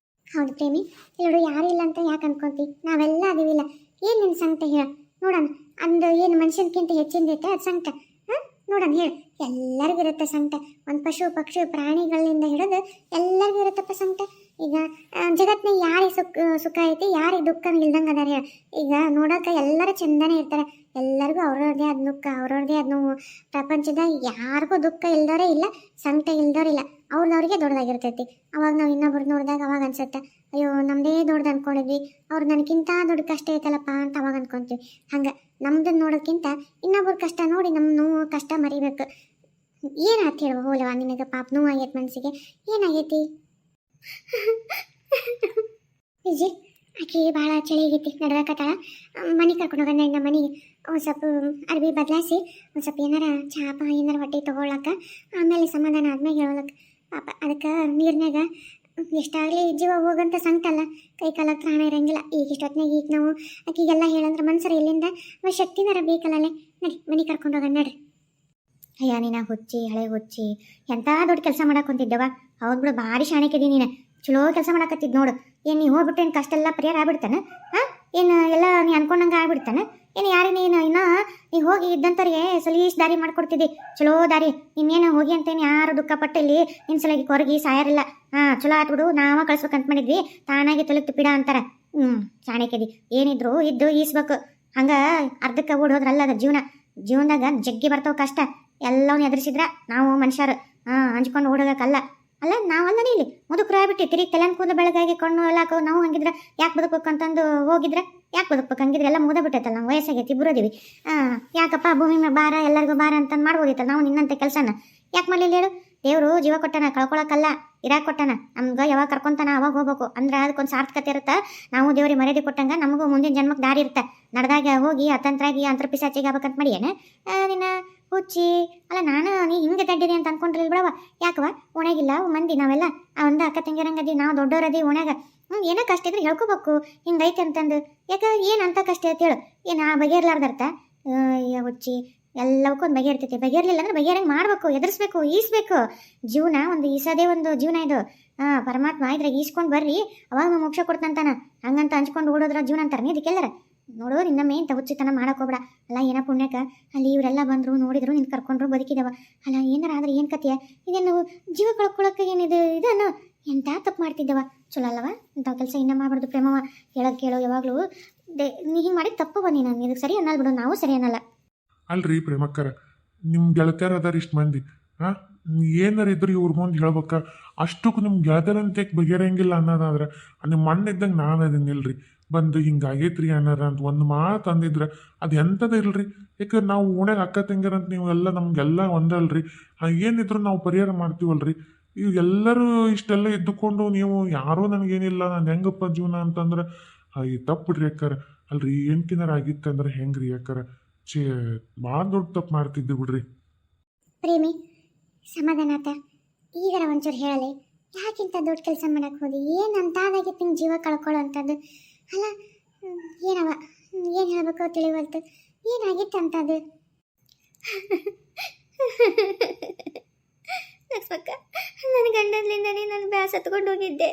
A: ಹೌದು ಪ್ರೇಮಿ, ಎಲ್ಲರೂ ಯಾರೂ ಇಲ್ಲ ಅಂತ ಯಾಕೆ ಅನ್ಕೊಂತಿ? ನಾವೆಲ್ಲ ಅದೀವಿಲ್ಲ. ಏನು ನಿನ್ನ ಸಂಕಟ ಹೇಳು ನೋಡೋಣ. ಅಂದು ಏನು ಮನುಷ್ಯನ್ಕಿಂತ ಹೆಚ್ಚಿಂದೈತೆ ಅದು ಸಂಕಟ. ಹಾಂ ನೋಡೋಣ ಹೇಳು. ಎಲ್ಲರಿಗೂ ಇರುತ್ತೆ ಸಂಕಟ. ಒಂದು ಪಶು ಪಕ್ಷಿ ಪ್ರಾಣಿಗಳಿಂದ ಹಿಡಿದು ಎಲ್ಲರಿಗೂ ಇರುತ್ತಪ್ಪ ಸಂಕಟ. ಈಗ ಜಗತ್ತಿನ ಯಾರಿಗೆ ಸುಖ ಐತಿ, ಯಾರಿಗೆ ದುಃಖ ಇಲ್ದಂಗೆ ಅದಾರ ಹೇಳಿ. ಈಗ ನೋಡೋಕೆ ಎಲ್ಲರೂ ಚಂದನೇ ಇರ್ತಾರೆ. ಎಲ್ಲರಿಗೂ ಅವ್ರವ್ರದೇ ಆದ ದುಃಖ, ಅವ್ರವ್ರದೇ ಆದ ನೋವು. ಪ್ರಪಂಚದಾಗ ಯಾರಿಗೂ ದುಃಖ ಇಲ್ದೋರೇ ಇಲ್ಲ, ಸಂಕಟ ಇಲ್ದೋರಿಲ್ಲ. ಅವ್ರದವ್ರಿಗೆ ದೊಡ್ಡದಾಗಿರ್ತೈತಿ. ಅವಾಗ ನಾವು ಇನ್ನೊಬ್ರು ನೋಡಿದಾಗ ಅವಾಗ ಅನ್ಸುತ್ತೆ, ಅಯ್ಯೋ ನಮ್ಮದೇ ದೊಡ್ಡದು ಅನ್ಕೊಂಡಿದ್ವಿ, ಅವ್ರು ನನಗಿಂತ ದೊಡ್ಡ ಕಷ್ಟ ಐತಲ್ಲಪ್ಪ ಅಂತ ಅವಾಗ ಅನ್ಕೊಂತೀವಿ. ಹಂಗೆ ನಮ್ದನ್ನ ನೋಡೋಕ್ಕಿಂತ ಇನ್ನೊಬ್ರ ಕಷ್ಟ ನೋಡಿ ನಮ್ಮ ನೋವು ಕಷ್ಟ ಮರಿಬೇಕು. ಏನಾಯ್ತು ಹೇಳುವ ಹೋಲವ ನಿನಗೆ? ಪಾಪ ನೋವಾಗೈತೆ ಮನಸ್ಸಿಗೆ. ಏನಾಗೈತಿ ವಿಜಯ್? ಆಕೆ ಭಾಳ ಚಳಿ ಆಗೈತಿ, ನಡ್ವಕತ್ತಾಳ. ಮನೆಗೆ ಕರ್ಕೊಂಡು ಹೋಗೋಣ. ನಮ್ಮ ಮನೆಗೆ ಒಂದು ಸ್ವಲ್ಪ ಅರ್ಬಿ ಬದಲಾಯಿಸಿ ಒಂದು ಸ್ವಲ್ಪ ಏನಾರ ಚಾಪ ಏನಾರ ಹೊಟ್ಟೆ ತೊಗೊಳಕ್ಕೆ, ಆಮೇಲೆ ಸಮಾಧಾನ ಆದ್ಮೇಲೆ ಹೇಳೋಲಕ್ಕೆ. ಪಾಪ ಅದಕ್ಕೆ ನೀರಿನಾಗ ಎಷ್ಟಾಗಲಿ ಜೀವ ಹೋಗಂತ ಸಂಕಟಲ್ಲ, ಕೈ ಕಾಲ ಪ್ರಾಣ ಇರಂಗಿಲ್ಲ. ಈಗ ಇಷ್ಟೊತ್ತಿನಾಗ ಈಗ ನಾವು ಆಕೆಗೆಲ್ಲ ಹೇಳಂದ್ರೆ ಮನ್ಸರ ಎಲ್ಲಿಂದ ಶಕ್ತಿನಾರ ಬೇಕಲ್ಲೇ. ನಡಿ ಮನೆಗೆ ಕರ್ಕೊಂಡು ಹೋಗೋಣ ನಡ್ರಿ. ಅಯ್ಯ ನೀನು ಹುಚ್ಚಿ, ಹಳೆ ಹುಚ್ಚಿ, ಎಂಥ ದೊಡ್ಡ ಕೆಲಸ ಮಾಡಕ್ಕೆ ಹೊಂತಿದ್ದವ. ಹೌದು ಬಿಡು, ಭಾರಿ ಶಾಣಕ್ಕಿದ್ದೀನಿ ನೀನು. ಚಲೋ ಕೆಲಸ ಮಾಡಕತ್ತಿದ್ದು ನೋಡು. ಏನು ನೀ ಹೋಗ್ಬಿಟ್ಟು ಏನು ಕಷ್ಟ ಎಲ್ಲ ಪರಿಹಾರ ಆಗ್ಬಿಡ್ತಾನೆ? ಹಾಂ ಏನು ಎಲ್ಲ ನೀ ಅನ್ಕೊಂಡಂಗೆ ಆಗ್ಬಿಡ್ತಾನೆ? ಏನು ಯಾರು ನೀನು ಇನ್ನೂ ನೀ ಹೋಗಿ ಇದ್ದಂಥವ್ರಿಗೆ ಸಲೀಸ್ ದಾರಿ ಮಾಡ್ಕೊಡ್ತಿದ್ದಿ, ಚಲೋ ದಾರಿ. ಇನ್ನೇನು ಹೋಗಿ ಅಂತೇನು ಯಾರು ದುಃಖಪಟ್ಟು ಇಲ್ಲಿ ನಿನ್ನ ಸಲಾಗಿ ಕೊರಗಿ ಸಾಯಾರಿಲ್ಲ. ಹಾಂ ಚಲೋ ಆತ್ಬಿಡು, ನಾವ ಕಳ್ಸ್ಬೇಕಂತ ಮಾಡಿದ್ವಿ, ತಾನಾಗಿ ತೊಲಗ್ತು ಪಿಡ ಅಂತಾರೆ. ಶಾಣಕ್ಯದಿ. ಏನಿದ್ರು ಇದ್ದು ಈಸ್ಬೇಕು. ಹಂಗೆ ಅರ್ಧಕ್ಕೆ ಓಡೋದ್ರಲ್ಲ ಅದ ಜೀವನದಾಗ ಜಗ್ಗಿ ಬರ್ತಾವ ಕಷ್ಟ. ಎಲ್ಲವನ್ನ ಎದುರಿಸಿದ್ರ ನಾವು ಮನುಷ್ಯರು ಹಂಚ್ಕೊಂಡು ಓಡೋಗಕ್ಕಲ್ಲ. ಅಲ್ಲ ನಾವಲ್ಲ ಇಲ್ಲಿ ಮುದುಕರು ಆಗ್ಬಿಟ್ಟು ತಿರುಗಿ ತಲೆನ ಕೂದ ಬೆಳಗಾಗಿ ಕಣ್ಣು ಎಲ್ಲ ನಾವು ಹಂಗಿದ್ರೆ ಯಾಕೆ ಬದುಕಬೇಕು ಅಂತಂದು ಹೋಗಿದ್ರೆ ಯಾಕೆ ಬದುಕಬೇಕು? ಹಂಗಿದ್ರೆ ಎಲ್ಲ ಮುದ ಬಿಟ್ಟೈತಲ್ಲ, ನಾವು ವಯಸ್ಸಾಗೈತಿ ಇಬ್ಬರೋದಿವಿ. ಯಾಕಪ್ಪ ಭೂಮಿ ಬಾರ ಎಲ್ಲರಿಗೂ ಬಾರ ಅಂತಂದು ಮಾಡ್ಬೋದಿತ್ತಲ್ಲ. ನಾವು ನಿನ್ನಂತೆ ಕೆಲಸನ ಯಾಕೆ ಮಾಡಲಿಲ್ಲ ಹೇಳು? ದೇವರು ಜೀವ ಕೊಟ್ಟನ, ಕಳ್ಕೊಳಕ್ಕಲ್ಲ, ಇರಾಕ್ ಕೊಟ್ಟನ. ನಮ್ಗೆ ಯಾವಾಗ ಕರ್ಕೊಂತಾನ ಅವಾಗ ಹೋಗ್ಬೇಕು. ಅಂದ್ರೆ ಅದಕ್ಕೊಂದು ಸಾರ್ಥಕತೆ ಇರುತ್ತೆ. ನಾವು ದೇವ್ರಿಗೆ ಮರ್ಯಾದೆ ಕೊಟ್ಟಂಗೆ ನಮಗೂ ಮುಂದಿನ ಜನ್ಮಕ್ಕೆ ದಾರಿ ಇರುತ್ತೆ. ನಡೆದಾಗ ಹೋಗಿ ಅತಂತ್ರಾಗಿ ಅಂತರ್ಪಿಸಾಚಿಗೆ ಆಗ್ಬೇಕಂತ ಮಾಡಿ ಏನ ನಿನ್ನ ಹುಚ್ಚಿ? ಅಲ್ಲ ನಾನು ನೀ ಹಿಂಗೆ ದಡ್ಡಿದೆ ಅಂತ ಅನ್ಕೊಂಡ್ರಿಲ್ಲ ಬಿಡವ. ಯಾಕವ ಓಣ್ಯಾಗಿಲ್ಲ ಮಂದಿ ನಾವೆಲ್ಲ ಒಂದು ಅಕ್ಕ ತಂಗಿರಂಗದಿ, ನಾವು ದೊಡ್ಡವರದಿ ಓಣ್ಯಾಗ. ಏನೋ ಕಷ್ಟ ಇದ್ರೆ ಹೇಳ್ಕೊಬೇಕು, ಹಿಂಗೈತೆ ಅಂತಂದು. ಯಾಕೆ ಏನಂತ ಕಷ್ಟ ಐತೆ ಹೇಳು? ಏನು ಆ ಬಗೆಹರ್ಲಾರ್ದರ್ಥ? ಹುಚ್ಚಿ, ಎಲ್ಲವಕ್ಕೊಂದು ಬಗೆಹರ್ತೈತಿ. ಬಗೆಹರ್ಲಿಲ್ಲ ಅಂದ್ರೆ ಬಗೆಹರಂಗೆ ಮಾಡ್ಬೇಕು, ಎದುರಿಸ್ಬೇಕು, ಈಸ್ಬೇಕು. ಜೀವನ ಒಂದು ಈಸೋದೇ ಒಂದು ಜೀವನ ಇದು. ಪರಮಾತ್ಮ ಇದ್ರಾಗ ಈಸ್ಕೊಂಡು ಬರ್ರಿ, ಅವಾಗ ಮೋಕ್ಷ ಕೊಡ್ತಂತಾನ. ಹಂಗಂತ ಹಂಚ್ಕೊಂಡು ಓಡೋದ್ರ ಜೀವನ ಅಂತಾರೆ ನೀ ಇದಕ್ಕೆಲ್ಲರ. ನೋಡು ನಿನ್ನಮ್ಮೆ ಇಂಥ ಹುಚ್ಚಿತನ ಮಾಡೋಕೋಬೇಡ. ಅಲ್ಲ ಏನೋ ಪುಣ್ಯಕ್ಕೆ ಅಲ್ಲಿ ಇವರೆಲ್ಲ ಬಂದರು, ನೋಡಿದ್ರು, ನಿನ್ನ ಕರ್ಕೊಂಡ್ರು, ಬದುಕಿದವ. ಅಲ್ಲ ಏನಾರ ಆದ್ರೆ ಏನು ಕತೆಯ? ಇದೇನು ಜೀವ ಕಳ್ಕೊಳಕ್ಕೆ ಏನಿದು ಇದನ್ನು ಎಂಥ ತಪ್ಪು ಮಾಡ್ತಿದ್ದವ? ಚಲೋ ಅಲ್ಲವ? ಇಂಥ ಕೆಲಸ ಇನ್ನೂ ಮಾಡ್ಬಾರ್ದು ಪ್ರೇಮವ. ಹೇಳೋದು ಕೇಳೋ ಯಾವಾಗಲೂ ನೀ ಹಿಂಗೆ ಮಾಡಿದ ತಪ್ಪವ. ನೀನು ಇದಕ್ಕೆ ಸರಿ ಅನ್ನಲ್ಲ ಬಿಡು, ನಾವು ಸರಿ ಅನ್ನಲ್ಲ.
B: ಅಲ್ರಿ ಪ್ರೇಮಕ್ಕರ, ನಿಮ್ಮ ಗೆಳತಿಯರ ಅದಾರ ಇಷ್ಟು ಮಂದಿ. ಹಾಂ ಏನಾರ ಇದ್ರು ಇವ್ರ ಮುಂದೆ ಹೇಳ್ಬೇಕ. ಅಷ್ಟಕ್ಕೂ ನಿಮ್ಮ ಗೆಳತಿಯರಂತೆ ಬಗೆಹರಂಗಿಲ್ಲ ಅನ್ನೋದಾದ್ರೆ ನಿಮ್ಮ ಮಣ್ಣು ಇದ್ದಂಗೆ ನಾನು ಅದನ್ನಿಲ್ರಿ. ಬಂದು ಹಿಂಗಾಗೈತ್ರಿ ಅನ್ನಾರ ಅಂತ ಒಂದು ಮಾತು ಅಂದಿದ್ರೆ ಅದು ಎಂಥದ್ದು ಇಲ್ರಿ. ಯಾಕಂದ್ರೆ ನಾವು ಓಣ್ಯಾಗ ಅಕ್ಕ ತಂಗಿರಂತ ನೀವು ಎಲ್ಲ ನಮಗೆಲ್ಲ ಒಂದಲ್ರಿ. ಏನಿದ್ರು ನಾವು ಪರಿಹಾರ ಮಾಡ್ತೀವಲ್ರಿ. ಈಗ ಎಲ್ಲರೂ ಇಷ್ಟೆಲ್ಲ ಇದ್ದುಕೊಂಡು ನೀವು ಯಾರೂ ನನಗೇನಿಲ್ಲ, ನಾನು ಹೆಂಗಪ್ಪ ಜೀವನ ಅಂತಂದ್ರೆ ಈ ತಪ್ಪು ಬಿಡ್ರಿ ಯಾಕಾರ. ಅಲ್ರಿ ಏನ್ಕಿನಾರ ಆಗಿತ್ತಂದ್ರೆ ಹೆಂಗ್ರಿ ಯಾಕಾರ? ಭಾಳ ದೊಡ್ಡ ತಪ್ಪು ಮಾಡ್ತಿದ್ದೆ ಬಿಡ್ರಿ.
A: ಪ್ರೇಮಿ ಸಮಾಧಾನ ಆತ. ಈಗರ ಒಂಚೂರು ಹೇಳಲೆ, ಯಾಕಿಂತ ದೊಡ್ಡ ಕೆಲಸ ಮಾಡಕ್ಕೆ ಹೋದಿ? ಏನಂತಾದಾಗಿತ್ತು ನಿಂಗೆ ಜೀವ ಕಳ್ಕೊಳ್ಳೋ ಅಂಥದ್ದು? ಅಲ್ಲ ಏನವ, ಏನು ಹೇಳ್ಬೇಕು ತಿಳಿವಲ್ತು. ಏನಾಗಿತ್ತು ಅಂತದ್ದು? ಲಕ್ಷ್ಮಕ್ಕ, ನನ್ನ ಗಂಡನಿಂದನೇ ನಾನು ಬ್ಯಾಸ್ ಹತ್ಕೊಂಡು ಹೋಗಿದ್ದೆ.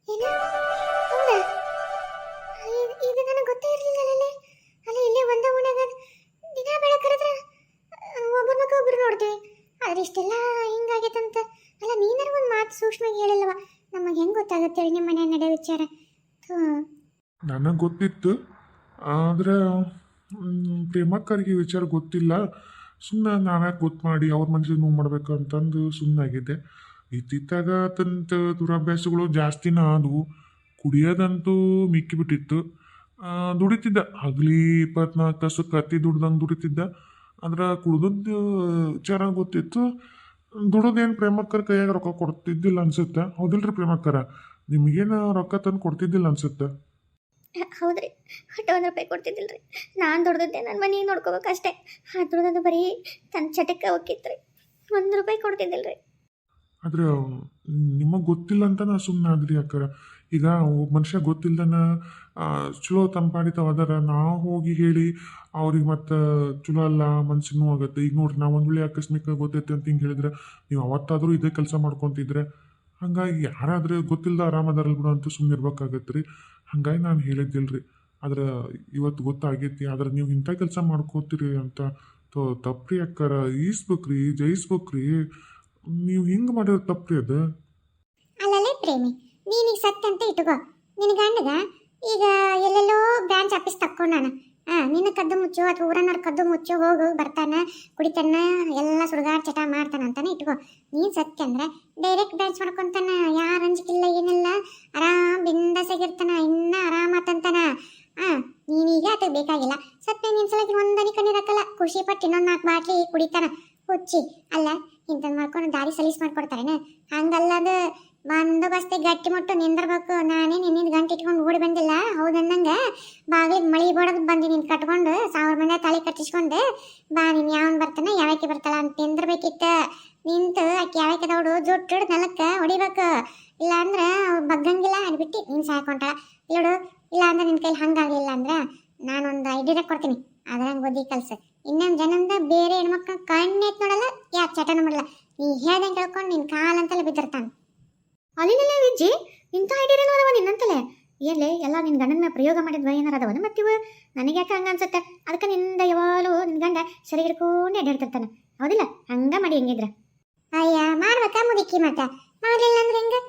A: ಏನು? ಹೌದಾ? ಇದು ನನಗೆ ಗೊತ್ತೇ ಇರಲಿಲ್ಲಲ್ಲೇ. ಅಲ್ಲ ಇಲ್ಲೇ ಒಂದೇ ಓಣ್ಯಾಗ ದಿನ ಬೆಳಕರಿದ್ರೆ ಒಬ್ಬರ ಮಕ್ಕ ಒಬ್ರು ನೋಡ್ತೀವಿ, ಆದ್ರೆ ಇಷ್ಟೆಲ್ಲ ಹಿಂಗಾಗೈತಂತ. ಅಲ್ಲ ನೀನಾರ ಒಂದು ಮಾತು ಸೂಕ್ಷ್ಮವಾಗಿ ಹೇಳಿಲ್ಲವ. ನಮಗೆ ಹೆಂಗೆ ಗೊತ್ತಾಗುತ್ತೆ ನಿಮ್ಮ ಮನೆ ನಡೆಯೋ ವಿಚಾರ?
B: ನನಗೆ ಗೊತ್ತಿತ್ತು, ಆದರೆ ಪ್ರೇಮಕ್ಕರಿಗೆ ವಿಚಾರ ಗೊತ್ತಿಲ್ಲ. ಸುಮ್ಮನೆ ನಾವ್ಯಾಕೆ ಗೊತ್ತು ಮಾಡಿ ಅವ್ರ ಮನಸ್ಸಿಗೆ ನೋವು ಮಾಡ್ಬೇಕು ಅಂತಂದು ಸುಮ್ಮನಾಗಿದ್ದೆ. ಇತ್ತಿತ್ತಾಗ ತಂತ ದುರಾಭ್ಯಾಸಗಳು ಜಾಸ್ತಿನ ಆದವು. ಕುಡಿಯೋದಂತೂ ಮಿಕ್ಕಿಬಿಟ್ಟಿತ್ತು. ದುಡಿತಿದ್ದ ಹಗಲಿ 24 ತಾಸು ಕತ್ತಿ ದುಡ್ದಂಗೆ ದುಡಿತಿದ್ದ. ಆದ್ರೆ ಕುಡ್ದದ್ದು ವಿಚಾರ ಗೊತ್ತಿತ್ತು. ದುಡೋದೇನು ಪ್ರೇಮಕ್ಕರ ಕೈಯಾಗ ರೊಕ್ಕ ಕೊಡ್ತಿದ್ದಿಲ್ಲ ಅನ್ಸುತ್ತೆ. ಹೌದಿಲ್ರಿ ಪ್ರೇಮಕ್ಕರ? ನಿಮಗೇನು ರೊಕ್ಕ ತಂದು ಕೊಡ್ತಿದ್ದಿಲ್ಲ ಅನ್ಸುತ್ತೆ.
A: ಹೌದ್ರಿ, ಒಟ್ಟು 1 ರೂಪಾಯಿ ಕೊಡ್ತಿದ್ದಿಲ್ಲ ರೀ. ನಾನು ದುಡ್ದಿದ್ದೆ ನನ್ನ ಮನೆಗೆ ನೋಡ್ಕೋಬೇಕಷ್ಟೇ. ಆ ದುಡ್ದದು ಬರೀ ತನ್ನ ಚಟಕ್ಕೆ ಹೋಗಿತ್ತು ರೀ. 1 ರೂಪಾಯಿ ಕೊಡ್ತಿದ್ದಿಲ್ಲ ರೀ.
B: ಆದ್ರೆ ನಿಮಗೆ ಗೊತ್ತಿಲ್ಲ ಅಂತ ನಾ ಸುಮ್ಮನೆ ಆದ್ರಿ ಅಕ್ಕಾರ. ಈಗ ಒಬ್ಬ ಮನುಷ್ಯ ಗೊತ್ತಿಲ್ದನ ಚಲೋ ತಂಪಾಡಿತಾವ ಅದರ ನಾವು ಹೋಗಿ ಹೇಳಿ ಅವ್ರಿಗೆ ಮತ್ತೆ ಚಲೋ ಅಲ್ಲ, ಮನ್ಸಿಗೆ ನೋವಾಗತ್ತೆ. ಈಗ ನೋಡ್ರಿ, ನಾವು ಒಂದು ವೇಳೆ ಆಕಸ್ಮಿಕ ಗೊತ್ತೈತೆ ಅಂತ ಹಿಂಗೆ ಹೇಳಿದ್ರೆ ನೀವು ಅವತ್ತಾದರೂ ಇದೇ ಕೆಲಸ ಮಾಡ್ಕೊತಿದ್ರೆ, ಹಂಗಾಗಿ ಯಾರಾದ್ರೆ ಗೊತ್ತಿಲ್ಲದ ಆರಾಮದಾರಲ್ ಬಿಡು ಅಂತ ಸುಮ್ಮನೆ ಇರ್ಬೇಕಾಗತ್ತೆ ರೀ. ಹಂಗಾಗಿ ನಾನು ಹೇಳಿದ್ದಿಲ್ರಿ. ಆದ್ರೆ ಇವತ್ತು ಗೊತ್ತಾಗೈತಿ. ಆದ್ರೆ ನೀವು ಇಂಥ ಕೆಲಸ ಮಾಡ್ಕೋತೀರಿ ಅಂತ ತಪ್ಪ್ರಿ ಅಕ್ಕಾರ. ಈಸ್ಬೇಕ್ರಿ, ಜಯಿಸ್ಬೇಕ್ರಿ. ನೀವು ಹಿಂಗೆ ಮಾಡಿದ್ರೆ ತಪ್ಪ್ರಿ ಅದು.
A: ಅಲ್ಲಲ್ಲೇ ಪ್ರೇಮಿ, ನೀನೀಗ ಸತ್ಯ ಅಂತ ಇಟ್ಕೋ. ನಿನ್ನ ಗಂಡಗ ಈಗ ಎಲ್ಲೆಲ್ಲೋ ಬ್ರಾಂಚ್ ಆಫೀಸ್ ತಕ್ಕೊಂಡಾನ. ನಿನ್ನ ಕದ್ದು ಮುಚ್ಚು ಅಥವಾ ಊರನ್ನವ್ರ ಕದ್ದು ಮುಚ್ಚು, ಹೋಗು ಬರ್ತಾನ, ಕುಡಿತಾನ, ಎಲ್ಲ ಸುಡುಗಾಡ್ ಚಟ ಮಾಡ್ತಾನ ಅಂತಾನೆ ಇಟ್ಕೋ. ನೀನು ಸತ್ಯ ಅಂದ್ರೆ ಡೈರೆಕ್ಟ್ ಬ್ರಾಂಚ್ ಮಾಡ್ಕೊಂತಾನ. ಯಾರು ಅಂಜಿಕಿಲ್ಲ ಏನಿಲ್ಲ, ಆರಾಮ್ ಬಿಂದಾಸಾಗಿರ್ತಾನ, ಇನ್ನ ಆರಾಮಾತಂತಾನ. ನೀನೀಗ ಅದಕ್ಕೆ ಬೇಕಾಗಿಲ್ಲ. ಸತ್ಯ ನಿನ್ ಸಲಗಿ ಒಂದನಿ ಕಣ್ಣೀರ್ ಹಾಕಲ್ಲ, ಖುಷಿ ಪಟ್ಟು ಇನ್ನೊಂದು 4 ಬಾಟ್ಲಿ ಕುಡಿತಾನ ಹುಚ್ಚಿ. ಅಲ್ಲ ಇಂಥದ್ದು ಮಾಡ್ಕೊಂಡು ದಾರಿ ಸಲೀಸ್ ಮಾಡ್ಕೊಡ್ತಾರೇನ? ಹಂಗಲ್ಲದ ಬಂದೋಬಸ್ತಿ ಗಟ್ಟಿ ಮುಟ್ಟು ನಿಂದಿರ್ಬೇಕು. ನಾನೇ ನಿನ್ನಿಂದ ಗಂಟೆ ಇಟ್ಕೊಂಡು ಓಡಿ ಬಂದಿಲ್ಲ, ಹೌದನ್ನಂಗ ಬಾಗಿಲಿಗೆ ಮಳಿ ಬೋಡೋದು ಬಂದು ನೀನು ಕಟ್ಕೊಂಡು 1000 ಮಂದಿ ತಾಳಿ ಕಟ್ಟಿಸ್ಕೊಂಡು ಬಾ, ನೀನು ಯಾವನ್ ಬರ್ತಾನೆ ಯಾವಕ್ಕೆ ಬರ್ತಾಳ ಅಂತ ನಿಂದಿರ್ಬೇಕಿತ್ತು. ನಿಂತು ಆಕೆ ಯಾವಕ್ಕೆ ದೌಡು ಜುಟ್ಟು ನೆಲಕ್ಕೆ ಹೊಡಿಬೇಕು. ಇಲ್ಲ ಅಂದ್ರೆ ಬಗ್ಗಂಗಿಲ್ಲ ಅನ್ಬಿಟ್ಟು ನೀನು ಸಾಕೊಂಟಾಳ ಇಲ್ಲೋಡು. ಇಲ್ಲ ಅಂದ್ರೆ ನಿನ್ನ ಕೈಲಿ ಹಂಗಾಗ್ಲಿಲ್ಲ ಅಂದ್ರೆ ನಾನೊಂದು ಐಡಿಯಾ ಕೊಡ್ತೀನಿ, ಅದ್ರಂಗೆ ಬುದ್ಧಿ ಕಲ್ಸ. ಇನ್ನೊಂದು ಜನಂದ ಬೇರೆ ಹೆಣ್ಮಕ್ಳು ಕಣ್ಣೆತ್ ನೋಡಲ್ಲ, ಯಾಕೆ ಚಟನ ಮಾಡಲ್ಲ. ನೀ ಹೇಳ್ದಂಗೆ ಕೇಳ್ಕೊಂಡು ನಿನ್ನ ಕಾಲಂತಲೇ ಬಿದ್ದಿರ್ತಾನೆ. ಅಲ್ಲಿನಲ್ಲ ವಿಜ್ಜಿ, ಇಂಥ ಐಡಿಯಾನು ಅದಾವ ನಿನ್ನಂತಲೇ. ಎಲ್ಲೇ ಎಲ್ಲ ನಿನ್ನ ಗಂಡನ ಮೇಲೆ ಪ್ರಯೋಗ ಮಾಡಿದ್ವ ಏನಾರ ಅದಾವನ? ಮತ್ತಿವ ನನಗೆ ಯಾಕೆ ಹಂಗೆ ಅನ್ಸುತ್ತೆ. ಅದಕ್ಕೆ ನಿಂದ ಯಾವಾಗಲೂ ನಿನ್ನ ಗಂಡ ಸರಿ ಹಿಡ್ಕೊಂಡು ಅಡ್ಡಾಡ್ತಿರ್ತಾನೆ, ಹೌದಿಲ್ಲ? ಹಂಗ ಮಾಡಿ ಹೆಂಗಿದ್ರ ಅಯ್ಯ ಮಾಡ್ಬೇಕಾ ಮುದುಕಿ? ಮತ್ತೆ ಮಾಡಲಿಲ್ಲ ಅಂದ್ರೆ ಹೆಂಗೆ?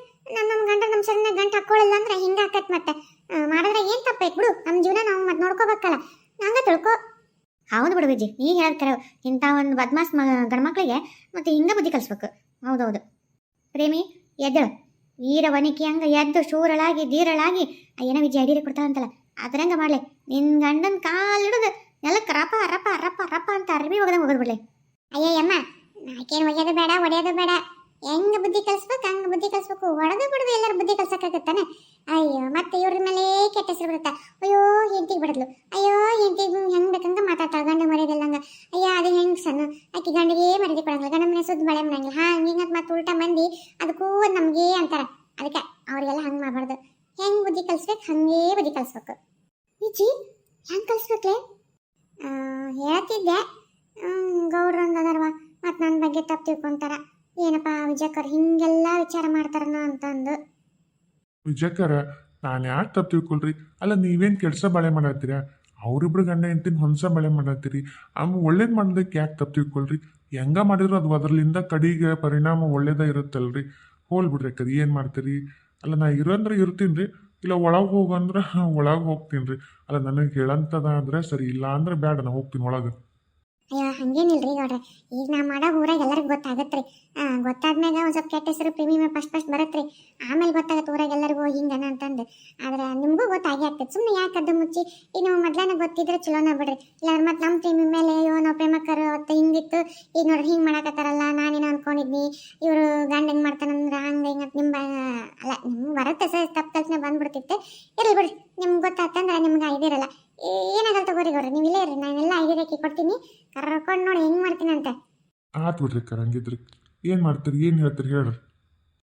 A: ನಮ್ಮ ಗಂಡ ನಮ್ಮ ಸರಿನ ಗಂಟು ಹಾಕೊಳ್ಳಿಲ್ಲ ಅಂದ್ರೆ ಹಿಂಗೆ ಹಾಕತ್. ಮತ್ತೆ ಮಾಡಿದ್ರೆ ಏನು ತಪ್ಪೈತ್ ಬಿಡು, ನಮ್ಮ ಜೀವನ ನಾವು ಮತ್ತೆ ನೋಡ್ಕೋಬೇಕಲ್ಲ, ಹಂಗೆ ತಿಳ್ಕೊ. ಹೌದು ಬಿಡು ವಿಜಿ, ನೀ ಹೇಳ್ತಾರ ಇಂಥ ಒಂದು ಬದ್ಮಾಸ್ ಗಂಡ್ಮಕ್ಳಿಗೆ ಮತ್ತೆ ಹಿಂಗೆ ಬುದ್ಧಿ ಕಲಿಸ್ಬೇಕು. ಹೌದೌದು ಪ್ರೇಮಿ, ಎದ್ದಳು ವೀರವನಿಕೆ ಹಂಗೆ ಎದ್ದು ಶೂರಳಾಗಿ ಧೀರಳಾಗಿ ಏನೋ ವಿಜಯ ಐಡಿಯಾ ಕೊಡ್ತಾಳಂತಲ್ಲ, ಅದರಂಗ ಮಾಡ್ಲೆ. ನಿನ್ನ ಗಂಡನ ಕಾಲಿಡೋದು ನೆಲಕ್ಕೆ ರಪ ರಪ ರಪ ರಪ ಅಂತ ಅರ್ಬಿ ಒಗದಂಗೆ ಹೋಗೋದ್ಬಿಡ್ಲೆ. ಅಯ್ಯಯ್ಯಮ್ಮ, ನಾಕೇನು ಒಗೆಯೋದು ಬೇಡ, ಹೊಡೆಯೋದು ಬೇಡ. ಹೆಂಗೆ ಬುದ್ಧಿ ಕಲಿಸ್ಬೇಕು ಹಂಗೆ ಬುದ್ಧಿ ಕಲಿಸ್ಬೇಕು. ಹೊಡೆದು ಬಿಡೋದು ಎಲ್ಲರೂ ಬುದ್ಧಿ ಕಲ್ಸಕ್ಕಾಗತ್ತಾನೆ? ಅಯ್ಯೋ, ಮತ್ತೆ ಇವ್ರ ಮೇಲೆ ಕೆಟ್ಟ ಹೆಸರು ಬರುತ್ತಾ. ಅಯ್ಯೋ ಹೆಂಡತಿಗೆ ಬಿಡದ್ಲು, ಅಯ್ಯೋ ಹೆಂಡತಿಗೆ ಹೆಂಗೆ ಬೇಕಂಗ ಮಾತಾಡ್ತಾಳೆ, ಗಂಡ ಮರ್ಯಾದಿಲ್ಲಂಗ. ಅಯ್ಯೋ ಅದು ಹೆಂಗೆ ಸಣ್ಣ ಆಕೆ ಗಂಡಿಗೆ ಮರ್ಯಾದೆ ಕೊಡಂಗಿಲ್ಲ, ಗಂಡ ಮನೆ ಸುದ್ದಿ ಬಳೆ ಮಾಡಂಗಿಲ್ಲ. ಹಿಂಗಂತ ಮತ್ತೆ ಉಲ್ಟಾ ಮಂದಿ ಅದಕ್ಕೂ ನಮಗೆ ಅಂತಾರ. ಅದಕ್ಕೆ ಅವ್ರಿಗೆಲ್ಲ ಹಂಗೆ ಮಾಡಬಾರ್ದು. ಹೆಂಗೆ ಬುದ್ಧಿ ಕಲಿಸ್ಬೇಕು ಹಂಗೇ ಬುದ್ಧಿ ಕಲಿಸ್ಬೇಕು. ವಿಜಿ ಹೆಂಗೆ ಕಲಿಸ್ಬೇಕ್ಲೆ? ಹೇಳ್ತಿದ್ದೆ, ಗೌಡ್ರಂದು ಅದರ್ವ ಮತ್ತು ನನ್ನ ಬಗ್ಗೆ ತಪ್ಪು ತಿಳ್ಕೊಂತಾರ. ಏನಪ್ಪ ವಿಜಯಕರ್ ಹಿಂಗೆಲ್ಲ ವಿಚಾರ ಮಾಡ್ತಾರನ ಅಂತಂದು.
B: ವಿಜಯಕರ, ನಾನು ಯಾಕೆ ತಪ್ಪು ತಿಳ್ಕೊಳ್ರಿ? ಅಲ್ಲ, ನೀವೇನು ಕೆಲಸ ಬಾಳೆ ಮಾಡತ್ತೀರಾ? ಅವರಿಬ್ರು ಗಂಡ ಹೆಂಡತಿನ ಹೊಂಸ ಬಾಳೆ ಮಾಡತ್ತೀರಿ. ಆಮೇಲೆ ಒಳ್ಳೇದು ಮಾಡೋದಕ್ಕೆ ಯಾಕೆ ತಪ್ಪು ತಿಳ್ಕೊಳ್ರಿ? ಹೆಂಗ ಮಾಡಿದ್ರು ಅದು ಅದರಲ್ಲಿಂದ ಕಡಿಗೆ ಪರಿಣಾಮ ಒಳ್ಳೇದ ಇರುತ್ತಲ್ರಿ. ಹೋಲ್ಬಿಡ್ರಿ ಅಕ್ಕದ, ಏನು ಮಾಡ್ತೀರಿ? ಅಲ್ಲ, ನಾ ಇರಂದ್ರೆ ಇರ್ತೀನಿ ರೀ, ಇಲ್ಲ ಒಳಗೆ ಹೋಗಂದ್ರೆ ಒಳಗೆ ಹೋಗ್ತೀನಿ ರೀ. ಅಲ್ಲ, ನನಗೆ ಹೇಳಂತದಾದ್ರೆ ಸರಿ, ಇಲ್ಲ ಅಂದ್ರೆ ಬೇಡ, ನಾ ಹೋಗ್ತೀನಿ ಒಳಗೆ.
A: ಅಯ್ಯೋ ಹಂಗೇನಿಲ್ರಿ ಗೌಡ್ರೆ, ಈಗ ನಾ ಮಾಡೋ ಊರಾಗ ಎಲ್ಲರಿಗೂ ಗೊತ್ತಾಗತ್ರಿ. ಗೊತ್ತಾದ್ಮ್ಯಾಗ ಒಂದು ಸ್ವಲ್ಪ ಕೆಟ್ಟ ಹೆಸರು ಪ್ರೇಮಿ ಫಸ್ಟ್ ಬರತ್ರಿ. ಆಮೇಲೆ ಗೊತ್ತಾಗತ್ತೆ ಊರಾಗ ಎಲ್ಲರಿಗೂ ಹಿಂಗನ ಅಂತಂದು. ಆದ್ರೆ ನಿಮಗೂ ಗೊತ್ತಾಗಿ ಆಗ್ತದೆ. ಸುಮ್ಮನೆ ಯಾಕೆ ಕದ್ದು ಮುಚ್ಚಿ ಈಗ ನಾವು ಮೊದ್ಲನ ಗೊತ್ತಿದ್ರೆ ಚಲೋನ ಬಿಡ್ರಿ. ಇಲ್ಲ ಮತ್ತೆ ನಮ್ಮ ಪ್ರೇಮಿ ಮೇಲೆ ಅಯ್ಯೋ ನಾವು ಪ್ರೇಮಕ್ಕರು ಅವತ್ತು ಹಿಂಗಿತ್ತು, ಈಗ ನೋಡ್ರಿ ಹಿಂಗೆ ಮಾಡಕತ್ತಾರಲ್ಲ, ನಾನೇನೋ ಅನ್ಕೊಂಡಿದ್ನಿ ಇವರು ಗಂಡ ಹೆಂಗೆ ಮಾಡ್ತಾನಂದ್ರೆ ಹಂಗೆ ಹಿಂಗೆ ನಿಮ್ಮ ಅಲ್ಲ ನಿಮ್ಗೆ ಬರುತ್ತೆ ಸರ್, ತಪ್ಪು ಕಲ್ಪನೆ ಬಂದ್ಬಿಡ್ತಿತ್ತೆ. ಇರಲಿ ಬಿಡ್ರಿ, ನಿಮ್ಗೆ ಗೊತ್ತಾಗ್ತಂದ್ರೆ ನಿಮ್ಗೆ ಇದಿರಲ್ಲ. ಏನಾಗಲ್ಲ ತಗೋರಿ ಗೌಡ್ರಿ, ನೀವು ಇಲ್ಲೇ ಇರ್ರಿ, ನಾನೆಲ್ಲ ಐಡಿಯಾಕಿ ಕೊಡ್ತೀನಿ, ಕರ್ಕೊಂಡು ನೋಡಿ ಹೆಂಗೆ ಮಾಡ್ತೀನಿ ಅಂತ.
B: ಆತ್ ಬಿಡ್ರಿ ಅಕ್ಕ, ಹಂಗಿದ್ರಿ ಏನು ಮಾಡ್ತೀರಿ, ಏನು ಹೇಳ್ತೀರಿ ಹೇಳ್ರಿ.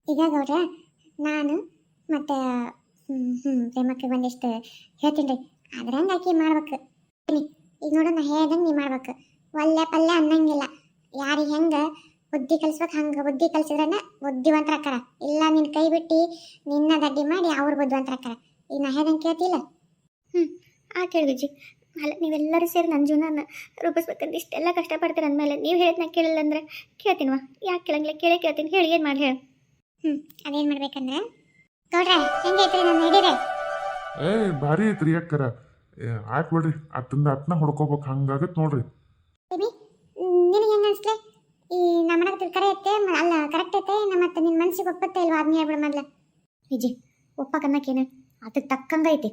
A: ಈಗ ಗೌಡ್ರ, ನಾನು ಮತ್ತು ಪ್ರೇಮಕ್ಕೆ ಒಂದಿಷ್ಟು ಹೇಳ್ತೀನಿ ರೀ, ಅದ್ರಂಗೆ ಆಕಿ ಮಾಡ್ಬೇಕು. ಈಗ ನೋಡು, ನಾ ಹೇಳ್ದಂಗೆ ನೀ ಮಾಡ್ಬೇಕು. ಒಳ್ಳೆ ಪಲ್ಯ ಅನ್ನಂಗಿಲ್ಲ. ಯಾರಿಗೆ ಹೆಂಗೆ ಬುದ್ಧಿ ಕಲಿಸ್ಬೇಕು ಹಂಗೆ ಬುದ್ಧಿ ಕಲಿಸಿದ್ರನ್ನ ಬುದ್ಧಿವಂತರಾಕಾರ. ಇಲ್ಲ ನಿನ್ನ ಕೈ ಬಿಟ್ಟು ನಿನ್ನ ದಡ್ಡಿ ಮಾಡಿ ಅವ್ರು ಬುದ್ಧಿವಂತರಾಕಾರ. ಈಗ ನಾ ಹೇಳ್ದಂಗೆ ಕೇಳ್ತಿಲ್ಲ? ಕೇಳಿ ವಿಜಿ. ಅಲ್ಲ, ನೀವೆಲ್ಲರೂ ಸೇರಿ ನನ್ನ ಜೀವನ ರೂಪಿಸ್ಬೇಕಂತ ಇಷ್ಟೆಲ್ಲ ಕಷ್ಟಪಡ್ತೀರ ಅಂದಮೇಲೆ ನೀವು ಹೇಳಿದ್ನ ಕೇಳಿಲ್ಲ ಅಂದ್ರೆ ಕೇಳ್ತೀನಿವಾ? ಯಾಕೆ ಕೇಳಂಗಿಲ್ಲ? ಕೇಳ್ತೀನಿ, ಹೇಳಿ ಏನು ಮಾಡಿ ಹೇಳಿ. ಅದೇನು ಮಾಡ್ಬೇಕಂದ್ರೆ ಗೌಡ್ರೆ, ಹೆಂಗೈತ್ರಿ ನನ್ನ ಹಿಡೀರೆ?
B: ಭಾರಿ ಐತ್ರಿ ಅಕ್ಕರ. ಆಯ್ತು ಬಿಡ್ರಿ, ಅತ್ತನ್ನ ಹೊಡ್ಕೋಬೇಕು, ಹಂಗಾಗತ್ತೆ ನೋಡ್ರಿ.
A: ಬೇಬಿ, ನಿನಗೆ ಹೆಂಗೆ ಅನ್ಸ್ಲೆ? ಈ ನಮ್ಮನಕ್ಕೆ ಕರೆ ಐತೆ ಅಲ್ಲ, ಕರೆಕ್ಟ್ ಐತೆ ಮತ್ತೆ ನಿನ್ನ ಮನ್ಸಿಗೆ ಒಪ್ಪತ್ತೆ ಇಲ್ವಾ? ಅದನ್ನ ಹೇಳ್ಬಿಡ ಮೊದ್ಲ. ವಿಜಿ, ಒಪ್ಪಕನ್ನಕ್ಕೇನು ಅದಕ್ಕೆ ತಕ್ಕಂಗೈತಿ.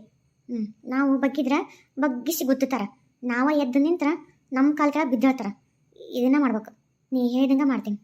A: ನಾವು ಬಗ್ಗಿದ್ರೆ ಬಗ್ಗಿಸಿ ಗೊತ್ತಾರ, ನಾವ ಎದ್ದು ನಿಂತ್ರ ನಮ್ಮ ಕಾಲ್ ಕೆಳಗೆ ಬಿದ್ದೇಳ್ತಾರ. ಇದನ್ನ ಮಾಡ್ಬೇಕು. ನೀ ಹೇಳ್ದಂಗೆ ಮಾಡ್ತೀನಿ.